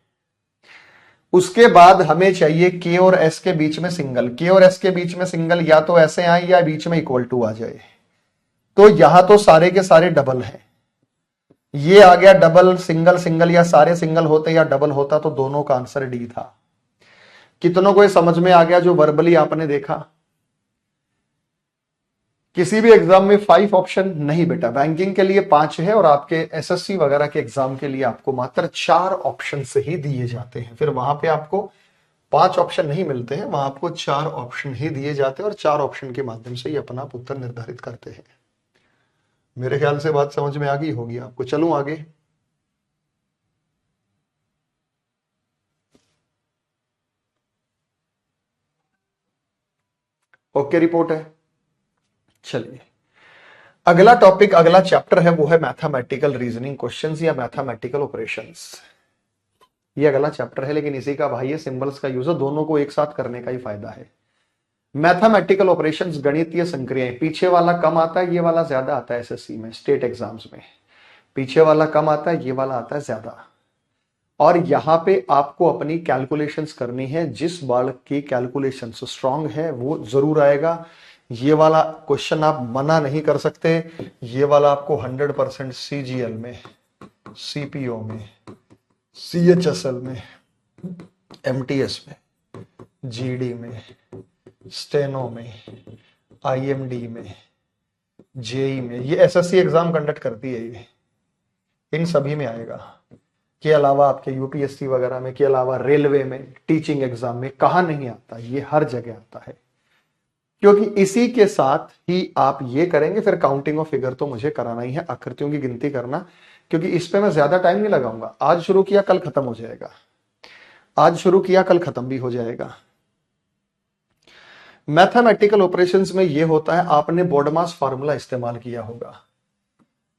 उसके बाद हमें चाहिए के और एस के बीच में सिंगल। के और एस के बीच में सिंगल या तो ऐसे आए या बीच में इक्वल टू आ जाए। तो यहां तो सारे के सारे डबल हैं, ये आ गया डबल, सिंगल सिंगल, या सारे सिंगल होते या डबल होता, तो दोनों का आंसर डी था। कितनों को ये समझ में आ गया जो वर्बली आपने देखा? किसी भी एग्जाम में 5 ऑप्शन नहीं बेटा, बैंकिंग के लिए 5 है और आपके एसएससी वगैरह के एग्जाम के लिए आपको मात्र 4 ऑप्शन से ही दिए जाते हैं। फिर वहां पे आपको 5 ऑप्शन नहीं मिलते हैं, वहां आपको 4 ऑप्शन ही दिए जाते हैं और 4 ऑप्शन के माध्यम से ही अपना आप उत्तर निर्धारित करते हैं। मेरे ख्याल से बात समझ में आ गई होगी आपको। चलूं आगे। ओके रिपोर्ट है। चलिए अगला टॉपिक, अगला चैप्टर है वो है मैथमेटिकल रीजनिंग क्वेश्चंस या मैथमेटिकल ऑपरेशंस। ये अगला चैप्टर है, लेकिन इसी का भाई ये सिंबल्स का यूज है, दोनों को एक साथ करने का ही फायदा है। मैथमेटिकल ऑपरेशंस, गणितीय संक्रियाएं, पीछे वाला कम आता है, ये वाला ज्यादा आता है एसएससी में, स्टेट एग्जाम्स में। पीछे वाला कम आता है, ये वाला आता है ज्यादा। और यहां पे आपको अपनी कैलकुलेशंस करनी है, जिस बालक की कैलकुलेशन स्ट्रांग है वो जरूर आएगा। ये वाला क्वेश्चन आप मना नहीं कर सकते, ये वाला आपको 100% सीजीएल में, सीपीओ में, सीएचएसएल में, एमटीएस में, जीडी में, स्टेनो में, आईएमडी में, जेई में, ये एसएससी एग्जाम कंडक्ट करती है, ये इन सभी में आएगा। के अलावा आपके यूपीएससी वगैरह में, के अलावा रेलवे में, टीचिंग एग्जाम में, कहां नहीं आता, ये हर जगह आता है। क्योंकि इसी के साथ ही आप ये करेंगे, फिर काउंटिंग ऑफ फिगर तो मुझे कराना ही है, आकृतियों की गिनती करना, क्योंकि इस पे मैं ज्यादा टाइम नहीं लगाऊंगा। आज शुरू किया कल खत्म हो जाएगा, आज शुरू किया कल खत्म भी हो जाएगा। मैथमेटिकल ऑपरेशंस में यह होता है, आपने बोर्डमास फार्मूला इस्तेमाल किया होगा।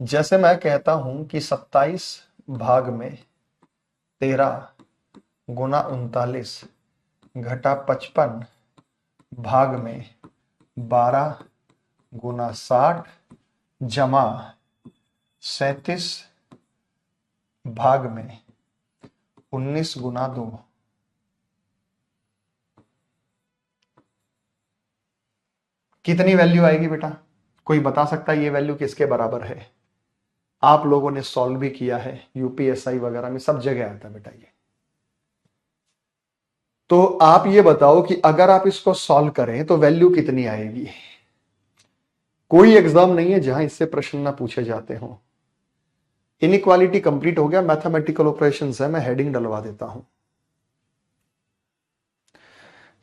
जैसे मैं कहता हूं कि 27 भाग में 13 गुना 39 घटा 55 भाग में 12 गुना 60 जमा 37 भाग में 19 गुना 2। कितनी वैल्यू आएगी बेटा? कोई बता सकता है ये वैल्यू किसके बराबर है? आप लोगों ने सॉल्व भी किया है, यूपीएसआई वगैरह में सब जगह आता है बेटा ये। तो आप ये बताओ कि अगर आप इसको सॉल्व करें तो वैल्यू कितनी आएगी? कोई एग्जाम नहीं है जहां इससे प्रश्न ना पूछे जाते हो। इनइक्वालिटी कंप्लीट हो गया, मैथमेटिकल ऑपरेशंस है, मैं हेडिंग डलवा देता हूं,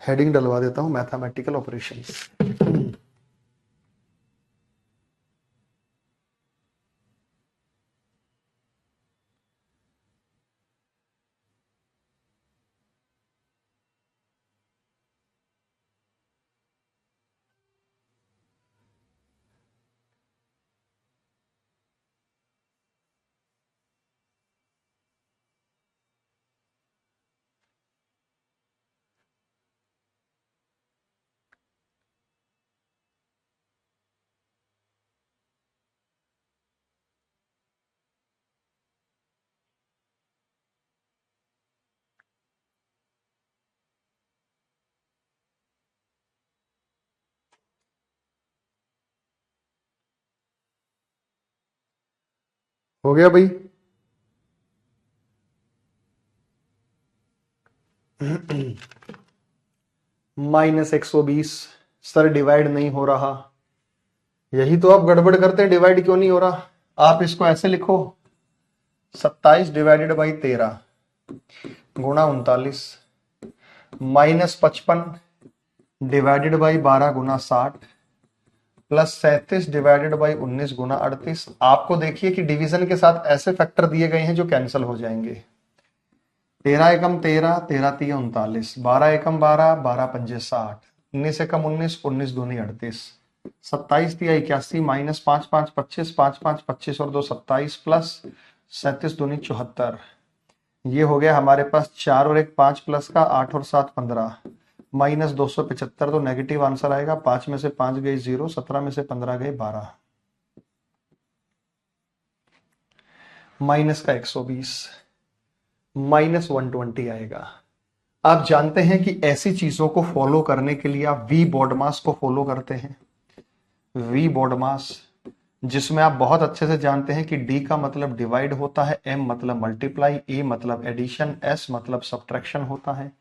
हेडिंग डलवा देता हूं मैथमेटिकल ऑपरेशंस। हो गया भाई? -120 सर डिवाइड नहीं हो रहा, यही तो आप गड़बड़ करते हैं, डिवाइड क्यों नहीं हो रहा? आप इसको ऐसे लिखो, 27 डिवाइडेड बाई 13 गुणा 39 -55 divided by 12 Guna 60 plus 37 divided by 19 गुना 38। आपको देखिए कि डिवीजन के साथ ऐसे फैक्टर दिए गए हैं जो कैंसिल हो जाएंगे। 13 एकम 13, 13 तिया 39, 12 एकम 12, 12 पंजे 60, 19 एकम 19, 19 दूनी 38, 27 तिया 81 माइनस 5 5 25, 5 5 25 और 2 27 प्लस 37 दूनी 74। ये हो गया हमारे पास 4 और 1 5 प्लस का 8 और 7 15 माइनस 275, तो नेगेटिव आंसर आएगा। 5 में से 5 गई 0, 17 में से 15 गए 12, माइनस का 120 -120 आएगा। आप जानते हैं कि ऐसी चीजों को फॉलो करने के लिए आप वी बॉडमास को फॉलो करते हैं। वी बॉडमास, जिसमें आप बहुत अच्छे से जानते हैं कि डी का मतलब डिवाइड होता है, एम मतलब मल्टीप्लाई, ए मतलब एडिशन, एस मतलब सब्ट्रैक्शन होता है।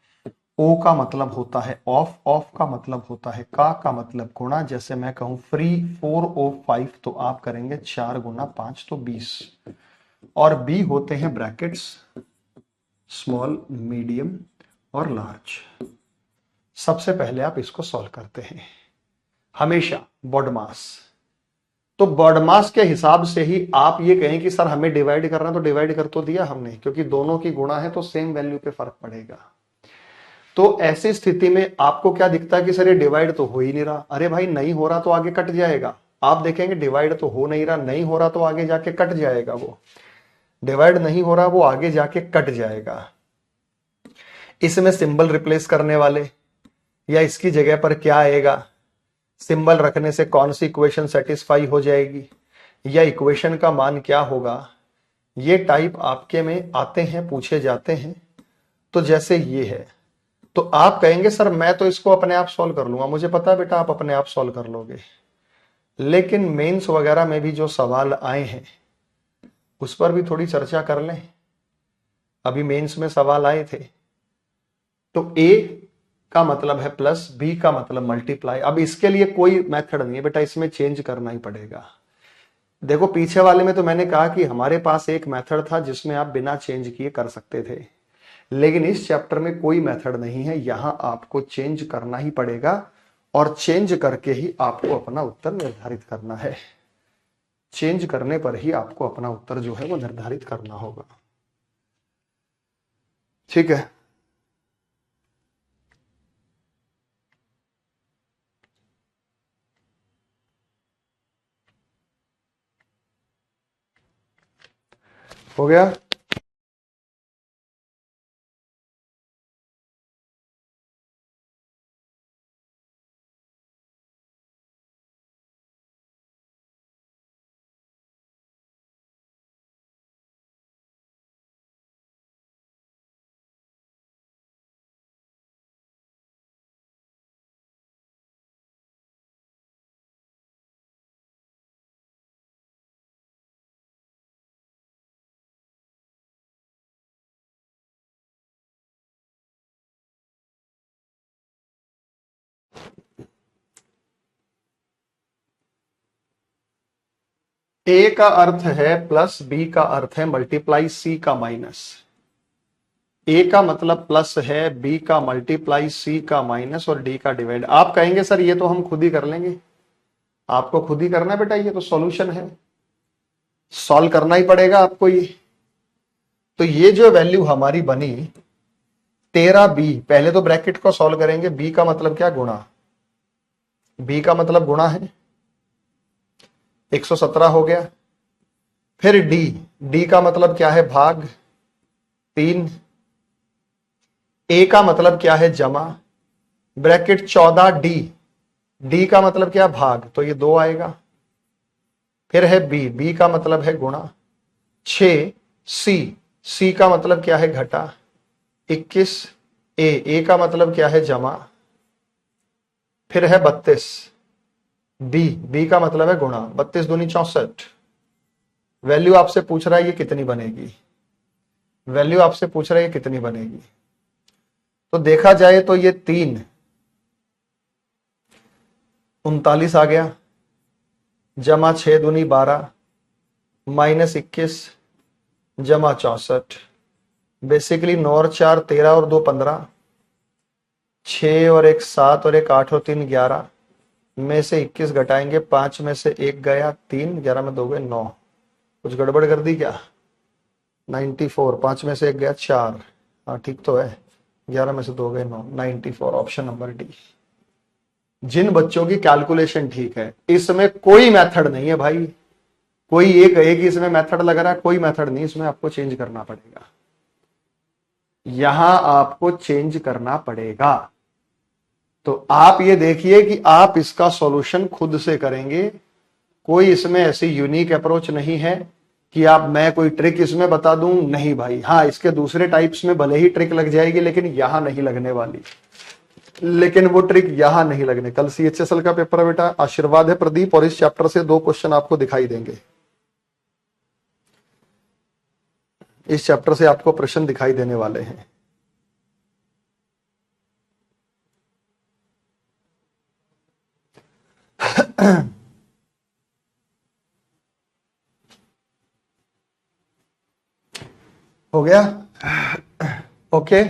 ओ का मतलब होता है ऑफ, ऑफ का मतलब होता है का मतलब गुणा। जैसे मैं कहूं फ्री 405 तो आप करेंगे 4 गुना 5 तो 20। और बी होते हैं ब्रैकेट्स स्मॉल, मीडियम और लार्ज। सबसे पहले आप इसको सॉल्व करते हैं हमेशा बॉडमास। तो बॉडमास के हिसाब से ही आप ये कहें कि सर हमें डिवाइड करना, तो डिवाइड कर तो दिया हमने, क्योंकि दोनों की गुणा है तो सेम वैल्यू पे फर्क पड़ेगा। तो ऐसी स्थिति में आपको क्या दिखता है कि सर ये डिवाइड तो हो ही नहीं रहा। अरे भाई नहीं हो रहा तो आगे कट जाएगा। आप देखेंगे डिवाइड तो हो नहीं रहा, नहीं हो रहा तो आगे जाके कट जाएगा। वो डिवाइड नहीं हो रहा, वो आगे जाके कट जाएगा। इसमें सिंबल रिप्लेस करने वाले या इसकी जगह पर क्या आएगा, सिंबल रखने से कौन सी इक्वेशन सेटिस्फाई हो जाएगी या इक्वेशन का मान क्या होगा, ये टाइप आपके में आते हैं, पूछे जाते हैं। तो जैसे ये है तो आप कहेंगे सर मैं तो इसको अपने आप सॉल्व कर लूंगा। मुझे पता है बेटा आप अपने आप सॉल्व कर लोगे, लेकिन मेंस वगैरह में भी जो सवाल आए हैं उस पर भी थोड़ी चर्चा कर लें। अभी मेंस में सवाल आए थे तो ए का मतलब है प्लस, बी का मतलब मल्टीप्लाई। अब इसके लिए कोई मेथड नहीं है बेटा, इसमें चेंज करना ही पड़ेगा। देखो पीछे वाले में तो मैंने कहा कि हमारे पास एक मेथड था जिसमें आप बिना चेंज किए कर सकते थे, लेकिन इस चैप्टर में कोई मेथड नहीं है। यहां आपको चेंज करना ही पड़ेगा और चेंज करके ही आपको अपना उत्तर निर्धारित करना है। चेंज करने पर ही आपको अपना उत्तर जो है वो निर्धारित करना होगा। ठीक है, हो गया। ए का अर्थ है प्लस, बी का अर्थ है मल्टीप्लाई, सी का माइनस। ए का मतलब प्लस है, बी का मल्टीप्लाई, सी का माइनस और डी का डिवाइड। आप कहेंगे सर ये तो हम खुद ही कर लेंगे। आपको खुद ही करना है बेटा, ये तो सॉल्यूशन है, सॉल्व करना ही पड़ेगा आपको ये। तो ये जो वैल्यू हमारी बनी 13b, पहले तो ब्रैकेट को सॉल्व करेंगे। बी का मतलब क्या, गुणा। बी का मतलब गुणा है, 117 हो गया। फिर डी, डी का मतलब क्या है, भाग 3। ए का मतलब क्या है, जमा, ब्रैकेट 14d, डी का मतलब क्या, भाग, तो ये 2 आएगा। फिर है बी, बी का मतलब है गुणा 6। सी, सी का मतलब क्या है, घटा 21। ए का मतलब क्या है, जमा। फिर है 32। बी, बी का मतलब है गुणा, 32 दूनी 64। वैल्यू आपसे पूछ रहा है ये कितनी बनेगी, वैल्यू आपसे पूछ रहा है ये कितनी बनेगी। तो देखा जाए तो ये 3 39 आ गया, जमा 6 दूनी 12, माइनस 21, जमा 64। बेसिकली 9 और 4 13 और 2 15, 6 और 1 7 और 1 8 और 3 11 में से 21 घटाएंगे, 5 में से 1 गया, 3, 11 में 2 गए 9। कुछ गड़बड़ कर दी क्या, 94, 5 में से 1 गया 4, हाँ ठीक तो है, 11 में से 2 गए 9, 94, ऑप्शन नंबर डी। जिन बच्चों की कैलकुलेशन ठीक है, इसमें कोई मेथड नहीं है भाई। कोई ये कहे कि इसमें मेथड लग रहा है, कोई मेथड नहीं, इसमें आपको चेंज करना पड़ेगा। यहां आपको चेंज करना पड़ेगा। तो आप ये देखिए कि आप इसका सॉल्यूशन खुद से करेंगे। कोई इसमें ऐसी यूनिक अप्रोच नहीं है कि आप मैं कोई ट्रिक इसमें बता दूं, नहीं भाई। हाँ, इसके दूसरे टाइप्स में भले ही ट्रिक लग जाएगी, लेकिन यहां नहीं लगने वाली। लेकिन वो ट्रिक यहां नहीं लगने। कल सीएचएसएल का पेपर है बेटा, आशीर्वाद है प्रदीप, और इस चैप्टर से 2 क्वेश्चन आपको दिखाई देंगे। इस चैप्टर से आपको प्रश्न दिखाई देने वाले हैं। हो गया? ओके।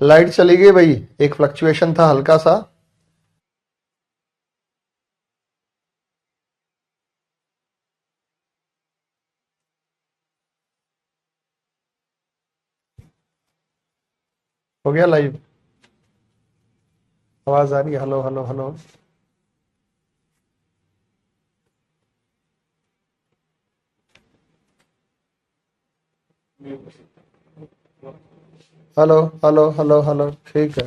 लाइट चली गई भाई, एक फ्लक्चुएशन था हल्का सा। हो गया लाइव? आवाज आ रही है? Hello hello hello. Hello hello hello hello, ठीक है।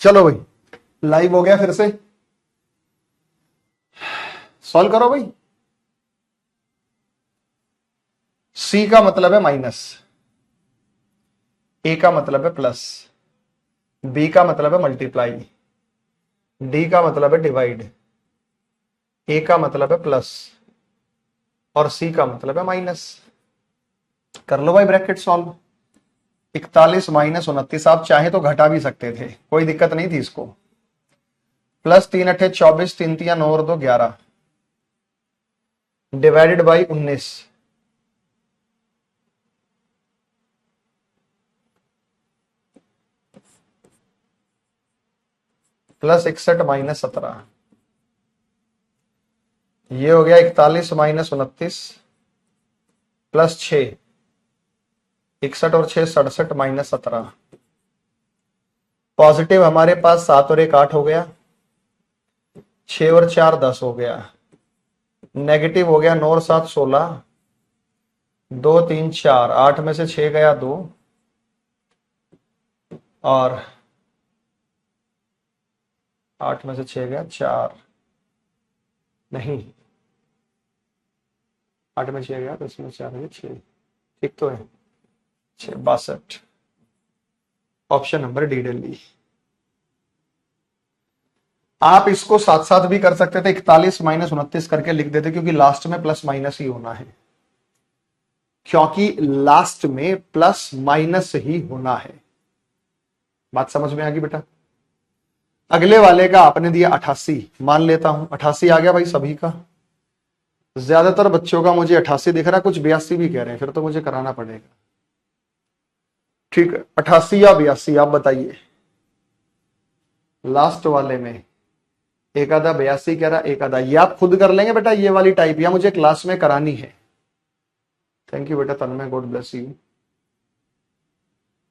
चलो भाई, लाइव हो गया फिर से। सॉल्व करो भाई। सी का मतलब है माइनस, ए का मतलब है प्लस, बी का मतलब है मल्टीप्लाई, डी का मतलब है डिवाइड, ए का मतलब है प्लस और सी का मतलब है माइनस। कर लो भाई ब्रैकेट सॉल्व। 41 माइनस 29, आप चाहे तो घटा भी सकते थे, कोई दिक्कत नहीं थी इसको। प्लस 3 अठे 24, 3 तिया 9 और 2 11, डिवाइडेड बाई 19, प्लस 61 माइनस 17। ये हो गया 41 माइनस 29 प्लस 6, 61 और 6 67 माइनस 17। पॉजिटिव हमारे पास 7 और 1 8 हो गया, 6 और 4 10 हो गया। नेगेटिव हो गया 9 और 7 16, 2 3 4, 8 में से 6 गया 2 और 8 में से 6 गया 4, नहीं 8 में 6 गया तो इसमें 4 है 6, ठीक तो है। 6 62, ऑप्शन नंबर डी दिल्ली। आप इसको साथ साथ भी कर सकते थे, 41 माइनस 29 करके लिख देते, क्योंकि लास्ट में प्लस माइनस ही होना है, क्योंकि लास्ट में प्लस माइनस ही होना है। बात समझ में आ गई बेटा? अगले वाले का आपने दिया 88, मान लेता हूं 88 आ गया भाई सभी का। ज्यादातर बच्चों का मुझे 88 दिख रहा है, कुछ 82 भी कह रहे हैं, फिर तो मुझे कराना पड़ेगा। ठीक है, 88 या 82 आप बताइए। लास्ट वाले में एक आधा 82 कह रहा, एक आधा, ये आप खुद कर लेंगे बेटा, ये वाली टाइप या मुझे क्लास में करानी है? थैंक यू बेटा तन्मय, गॉड ब्लेस यू।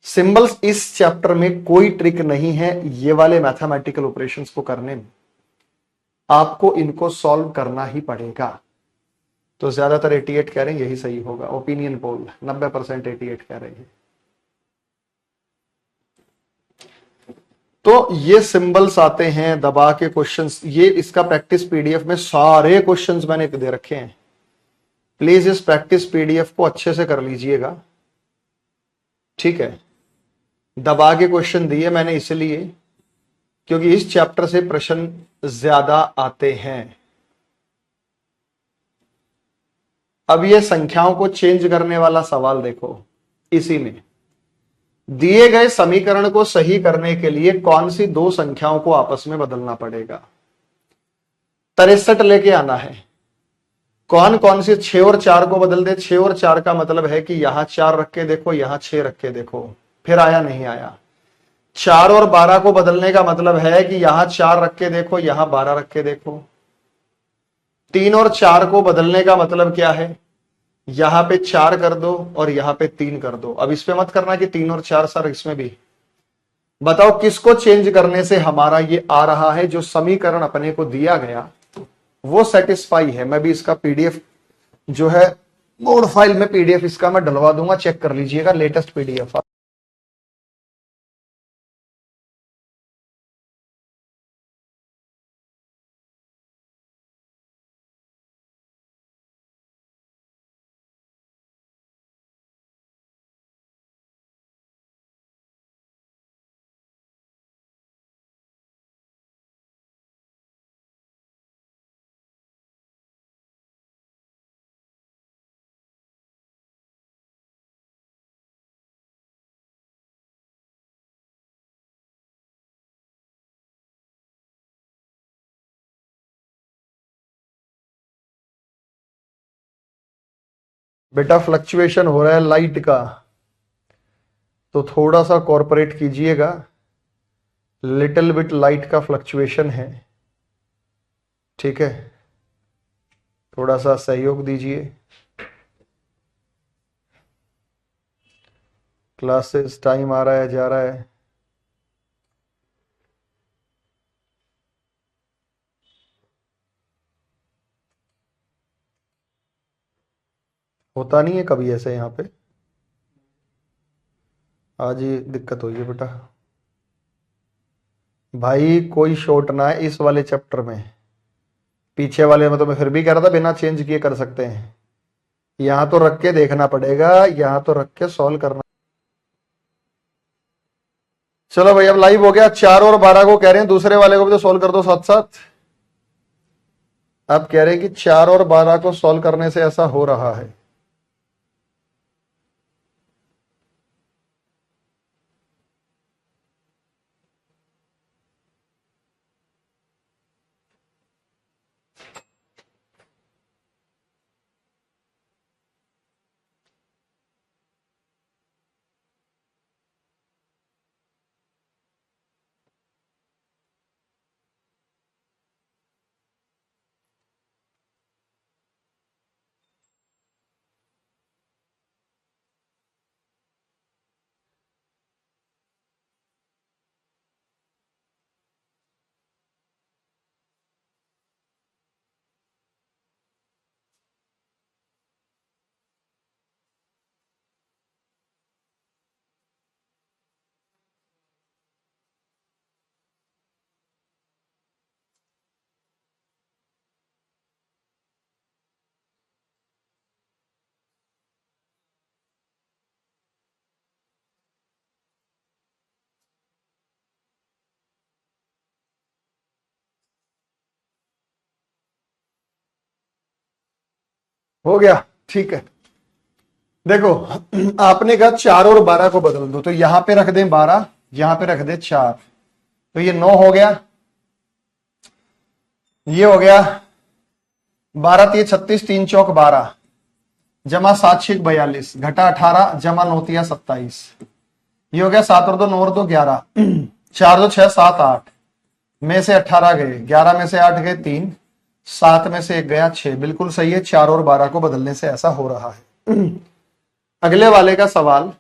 सिंबल्स इस चैप्टर में कोई ट्रिक नहीं है ये वाले मैथमेटिकल ऑपरेशंस को करने में, आपको इनको सॉल्व करना ही पड़ेगा। तो ज्यादातर 88 कह रहे हैं, यही सही होगा। ओपिनियन पोल 90% 88 कह रहे हैं। तो ये सिंबल्स आते हैं दबा के क्वेश्चंस, ये इसका प्रैक्टिस पीडीएफ में सारे क्वेश्चंस मैंने दे रखे हैं। प्लीज इस प्रैक्टिस पीडीएफ को अच्छे से कर लीजिएगा, ठीक है। दबा के क्वेश्चन दिए मैंने इसलिए क्योंकि इस चैप्टर से प्रश्न ज्यादा आते हैं। अब ये संख्याओं को चेंज करने वाला सवाल देखो, इसी में दिए गए समीकरण को सही करने के लिए कौन सी दो संख्याओं को आपस में बदलना पड़ेगा। 63 लेके आना है। कौन कौन सी 6 और 4 को बदल दे। 6 और 4 का मतलब है कि यहां 4 रख के देखो, यहां 6 रख के देखो, फिर आया नहीं आया। 4 और 12 को बदलने का मतलब है कि यहां 4 रख के देखो, यहां 12 रख के देखो। 3 और 4 को बदलने का मतलब क्या है, यहां पे 4 कर दो और यहां पे 3 कर दो। अब इस पे मत करना कि 3 और 4 सर इसमें भी। बताओ किसको चेंज करने से हमारा ये आ रहा है, जो समीकरण अपने को दिया गया वो सेटिस्फाई है। मैं भी इसका पीडीएफ जो है मोड फाइल में पीडीएफ इसका मैं डलवा दूंगा, चेक कर लीजिएगा, लेटेस्ट पीडीएफ। बेटा फ्लक्चुएशन हो रहा है लाइट का, तो थोड़ा सा कॉर्पोरेट कीजिएगा। लिटिल बिट लाइट का फ्लक्चुएशन है, ठीक है, थोड़ा सा सहयोग दीजिए। क्लासेस टाइम आ रहा है जा रहा है। होता नहीं है कभी ऐसे यहाँ पे, आज ही दिक्कत हुई है बेटा। भाई कोई शॉर्ट ना है इस वाले चैप्टर में, पीछे वाले में तो मैं फिर भी कह रहा था बिना चेंज किए कर सकते हैं। यहां तो रख के देखना पड़ेगा, यहां तो रख के सॉल्व करना। चलो भाई अब लाइव हो गया। 4 और 12 को कह रहे हैं, दूसरे वाले को भी तो सॉल्व कर दो साथ साथ। अब कह रहे हैं कि 4 और 12 को सॉल्व करने से ऐसा हो रहा है। हो गया, ठीक है। देखो आपने कहा 4 और 12 को बदल दो, तो यहां पे रख दें 12, यहां पे रख दें 4, तो ये 9 हो गया। ये हो गया 12 3 36, 3 चौक 12, जमा 7 6 42, घटा 18, जमा 9 3 27। ये हो गया 7 और 2 9 और 2 11, 4 2 6 7 8 में से 18 गए, 11 में से 8 गए 3, 7 में से 1 गया 6। बिल्कुल सही है, 4 और 12 को बदलने से ऐसा हो रहा है। अगले वाले का सवाल,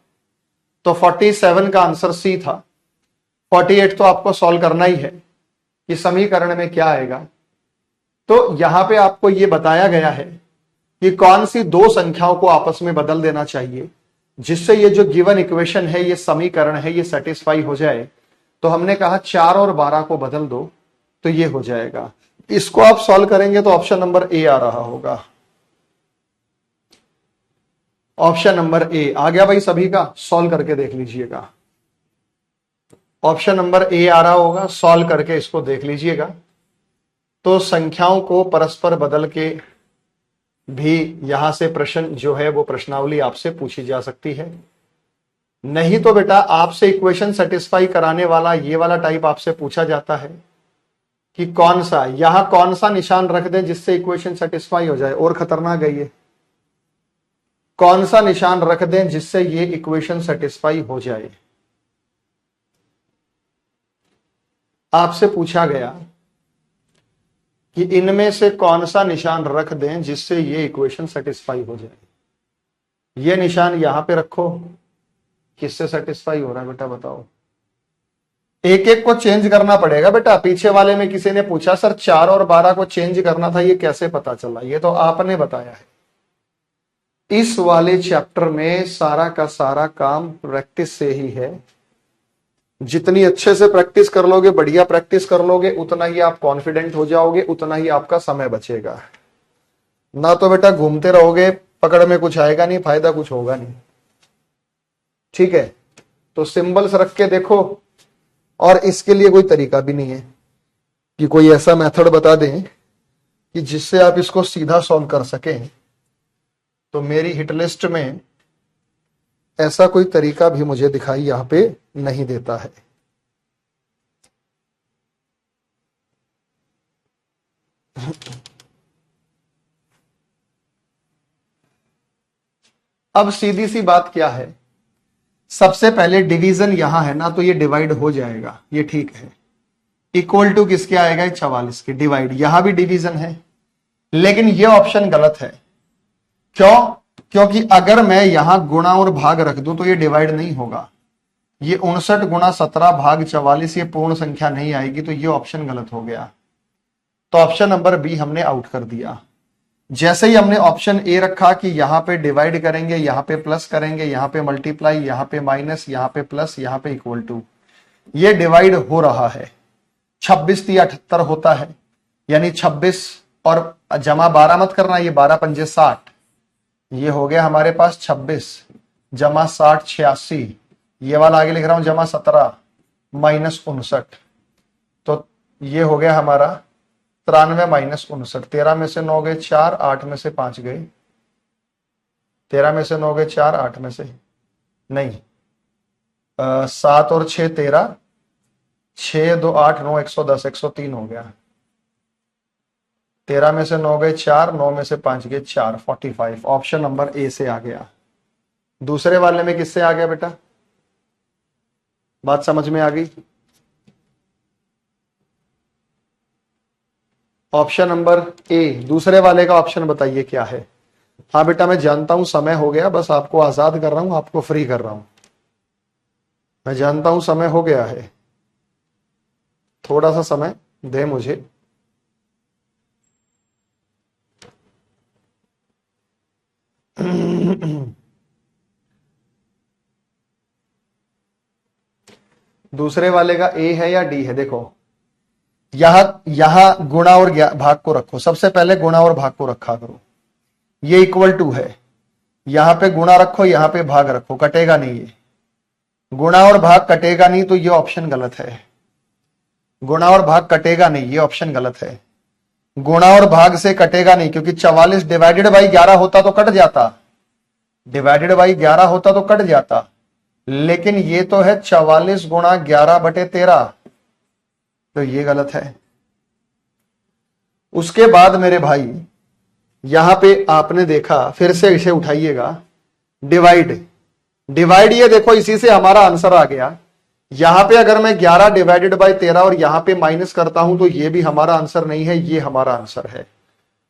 तो 47 का आंसर सी था। 48 तो आपको सॉल्व करना ही है कि समीकरण में क्या आएगा। तो यहां पे आपको यह बताया गया है कि कौन सी दो संख्याओं को आपस में बदल देना चाहिए जिससे ये जो गिवन इक्वेशन है, ये समीकरण है, ये सेटिस्फाई हो जाए। तो हमने कहा 4 और 12 को बदल दो तो ये हो जाएगा। इसको आप सॉल्व करेंगे तो ऑप्शन नंबर ए आ रहा होगा। ऑप्शन नंबर ए आ गया भाई सभी का, सॉल्व करके देख लीजिएगा। ऑप्शन नंबर ए आ रहा होगा, सॉल्व करके इसको देख लीजिएगा। तो संख्याओं को परस्पर बदल के भी यहां से प्रश्न जो है वो प्रश्नावली आपसे पूछी जा सकती है। नहीं तो बेटा आपसे इक्वेशन सेटिस्फाई कराने वाला ये वाला टाइप आपसे पूछा जाता है कि कौन सा, यहां कौन सा निशान रख दें जिससे इक्वेशन सेटिस्फाई हो जाए, और खतरनाक है ये, कौन सा निशान रख दें जिससे ये इक्वेशन सेटिस्फाई हो जाए। आपसे पूछा गया कि इनमें से कौन सा निशान रख दें जिससे ये इक्वेशन सेटिस्फाई हो जाए। ये निशान यहां पे रखो, किससे सेटिस्फाई हो रहा है बेटा बताओ। एक एक को चेंज करना पड़ेगा बेटा। पीछे वाले में किसी ने पूछा सर 4 और 12 को चेंज करना था, ये कैसे पता चला? ये तो आपने बताया है। इस वाले चैप्टर में सारा का सारा काम प्रैक्टिस से ही है। जितनी अच्छे से प्रैक्टिस कर लोगे, बढ़िया प्रैक्टिस कर लोगे, उतना ही आप कॉन्फिडेंट हो जाओगे, उतना ही आपका समय बचेगा। ना तो बेटा घूमते रहोगे, पकड़ में कुछ आएगा नहीं, फायदा कुछ होगा नहीं। ठीक है, तो सिंबल्स रख के देखो। और इसके लिए कोई तरीका भी नहीं है कि कोई ऐसा मेथड बता दें कि जिससे आप इसको सीधा सॉल्व कर सकें। तो मेरी हिट लिस्ट में ऐसा कोई तरीका भी मुझे दिखाई यहां पे नहीं देता है। अब सीधी सी बात क्या है, सबसे पहले डिवीजन यहां है ना, तो ये डिवाइड हो जाएगा, ये ठीक है। इक्वल टू किसके आएगा? 44 के। डिवाइड, यहां भी डिवीजन है, लेकिन ये ऑप्शन गलत है। क्यों? क्योंकि अगर मैं यहां गुणा और भाग रख दूं तो ये डिवाइड नहीं होगा। ये 59 गुणा 17 भाग 44 ये पूर्ण संख्या नहीं आएगी, तो ये ऑप्शन गलत हो गया। तो ऑप्शन नंबर बी हमने आउट कर दिया। जैसे ही हमने ऑप्शन ए रखा कि यहां पे डिवाइड करेंगे, यहां पे प्लस करेंगे, यहां पे मल्टीप्लाई, यहां पे माइनस, यहां पे प्लस, यहां पे इक्वल टू, ये डिवाइड हो रहा है। 26 × 78 होता है, यानी 26 और जमा 12 मत करना, ये 12 पंजे 60, ये हो गया हमारे पास 26 जमा 60 86, ये वाला आगे लिख रहा हूं जमा 17 माइनस 59, तो ये हो गया हमारा 93 माइनस 59। 13 में से 9 गए 4, 8 में से 5 गए, 13 में से 9 गए 4, 8 में से नहीं 7 और 6 13, 6 2 8 9 110, 103 हो गया। 13 में से 9 गए 4, 9 में से 5 गए 4, 45। ऑप्शन नंबर ए से आ गया। दूसरे वाले में किससे आ गया बेटा? बात समझ में आ गई? ऑप्शन नंबर ए, दूसरे वाले का ऑप्शन बताइए क्या है। हाँ बेटा मैं जानता हूं समय हो गया, बस आपको आजाद कर रहा हूं, आपको फ्री कर रहा हूं। मैं जानता हूं समय हो गया है, थोड़ा सा समय दे मुझे। दूसरे वाले का ए है या डी है? देखो यहां गुणा और भाग को रखो। सबसे पहले गुणा और भाग को रखा करो। ये इक्वल टू है, यहां पे गुणा रखो, यहां पे भाग रखो, कटेगा नहीं। ये गुणा और भाग कटेगा नहीं, तो ये ऑप्शन गलत है। गुणा और भाग कटेगा नहीं, ये ऑप्शन गलत है। गुणा और भाग से कटेगा नहीं, क्योंकि 44 डिवाइडेड बाई 11 होता तो कट जाता, डिवाइडेड बाई 11 होता तो कट जाता, लेकिन ये तो है 44 गुणा 11/13, तो ये गलत है। उसके बाद मेरे भाई यहां पे आपने देखा, फिर से इसे उठाइएगा, डिवाइड। डिवाइड ये देखो, इसी से हमारा आंसर आ गया। यहां पे अगर मैं 11 डिवाइडेड बाई 13 और यहां पे माइनस करता हूं तो ये भी हमारा आंसर नहीं है, ये हमारा आंसर है।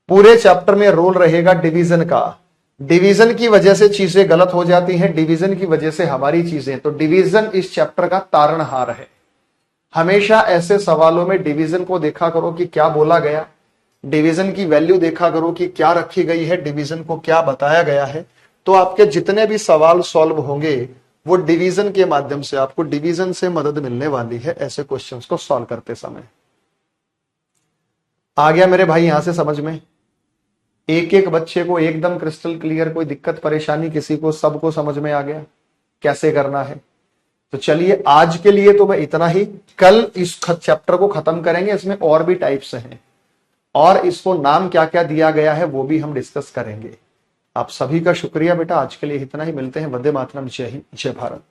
पूरे चैप्टर में रोल रहेगा डिवीजन का। डिवीजन की वजह से चीजें गलत हो जाती हैं, डिवीजन की वजह से हमारी चीजें, तो डिवीजन इस चैप्टर का तारणहार है। हमेशा ऐसे सवालों में डिवीजन को देखा करो कि क्या बोला गया, डिवीजन की वैल्यू देखा करो कि क्या रखी गई है, डिवीजन को क्या बताया गया है। तो आपके जितने भी सवाल सॉल्व होंगे वो डिवीजन के माध्यम से, आपको डिवीजन से मदद मिलने वाली है ऐसे क्वेश्चंस को सॉल्व करते समय। आ गया मेरे भाई यहां से समझ में? एक एक बच्चे को एकदम क्रिस्टल क्लियर, कोई दिक्कत परेशानी किसी को, सबको समझ में आ गया कैसे करना है? तो चलिए आज के लिए तो मैं इतना ही। कल इस चैप्टर को खत्म करेंगे, इसमें और भी टाइप्स हैं और इसको नाम क्या क्या दिया गया है वो भी हम डिस्कस करेंगे। आप सभी का शुक्रिया बेटा, आज के लिए इतना ही। मिलते हैं। वंदे मातरम। जय हिंद, जय भारत।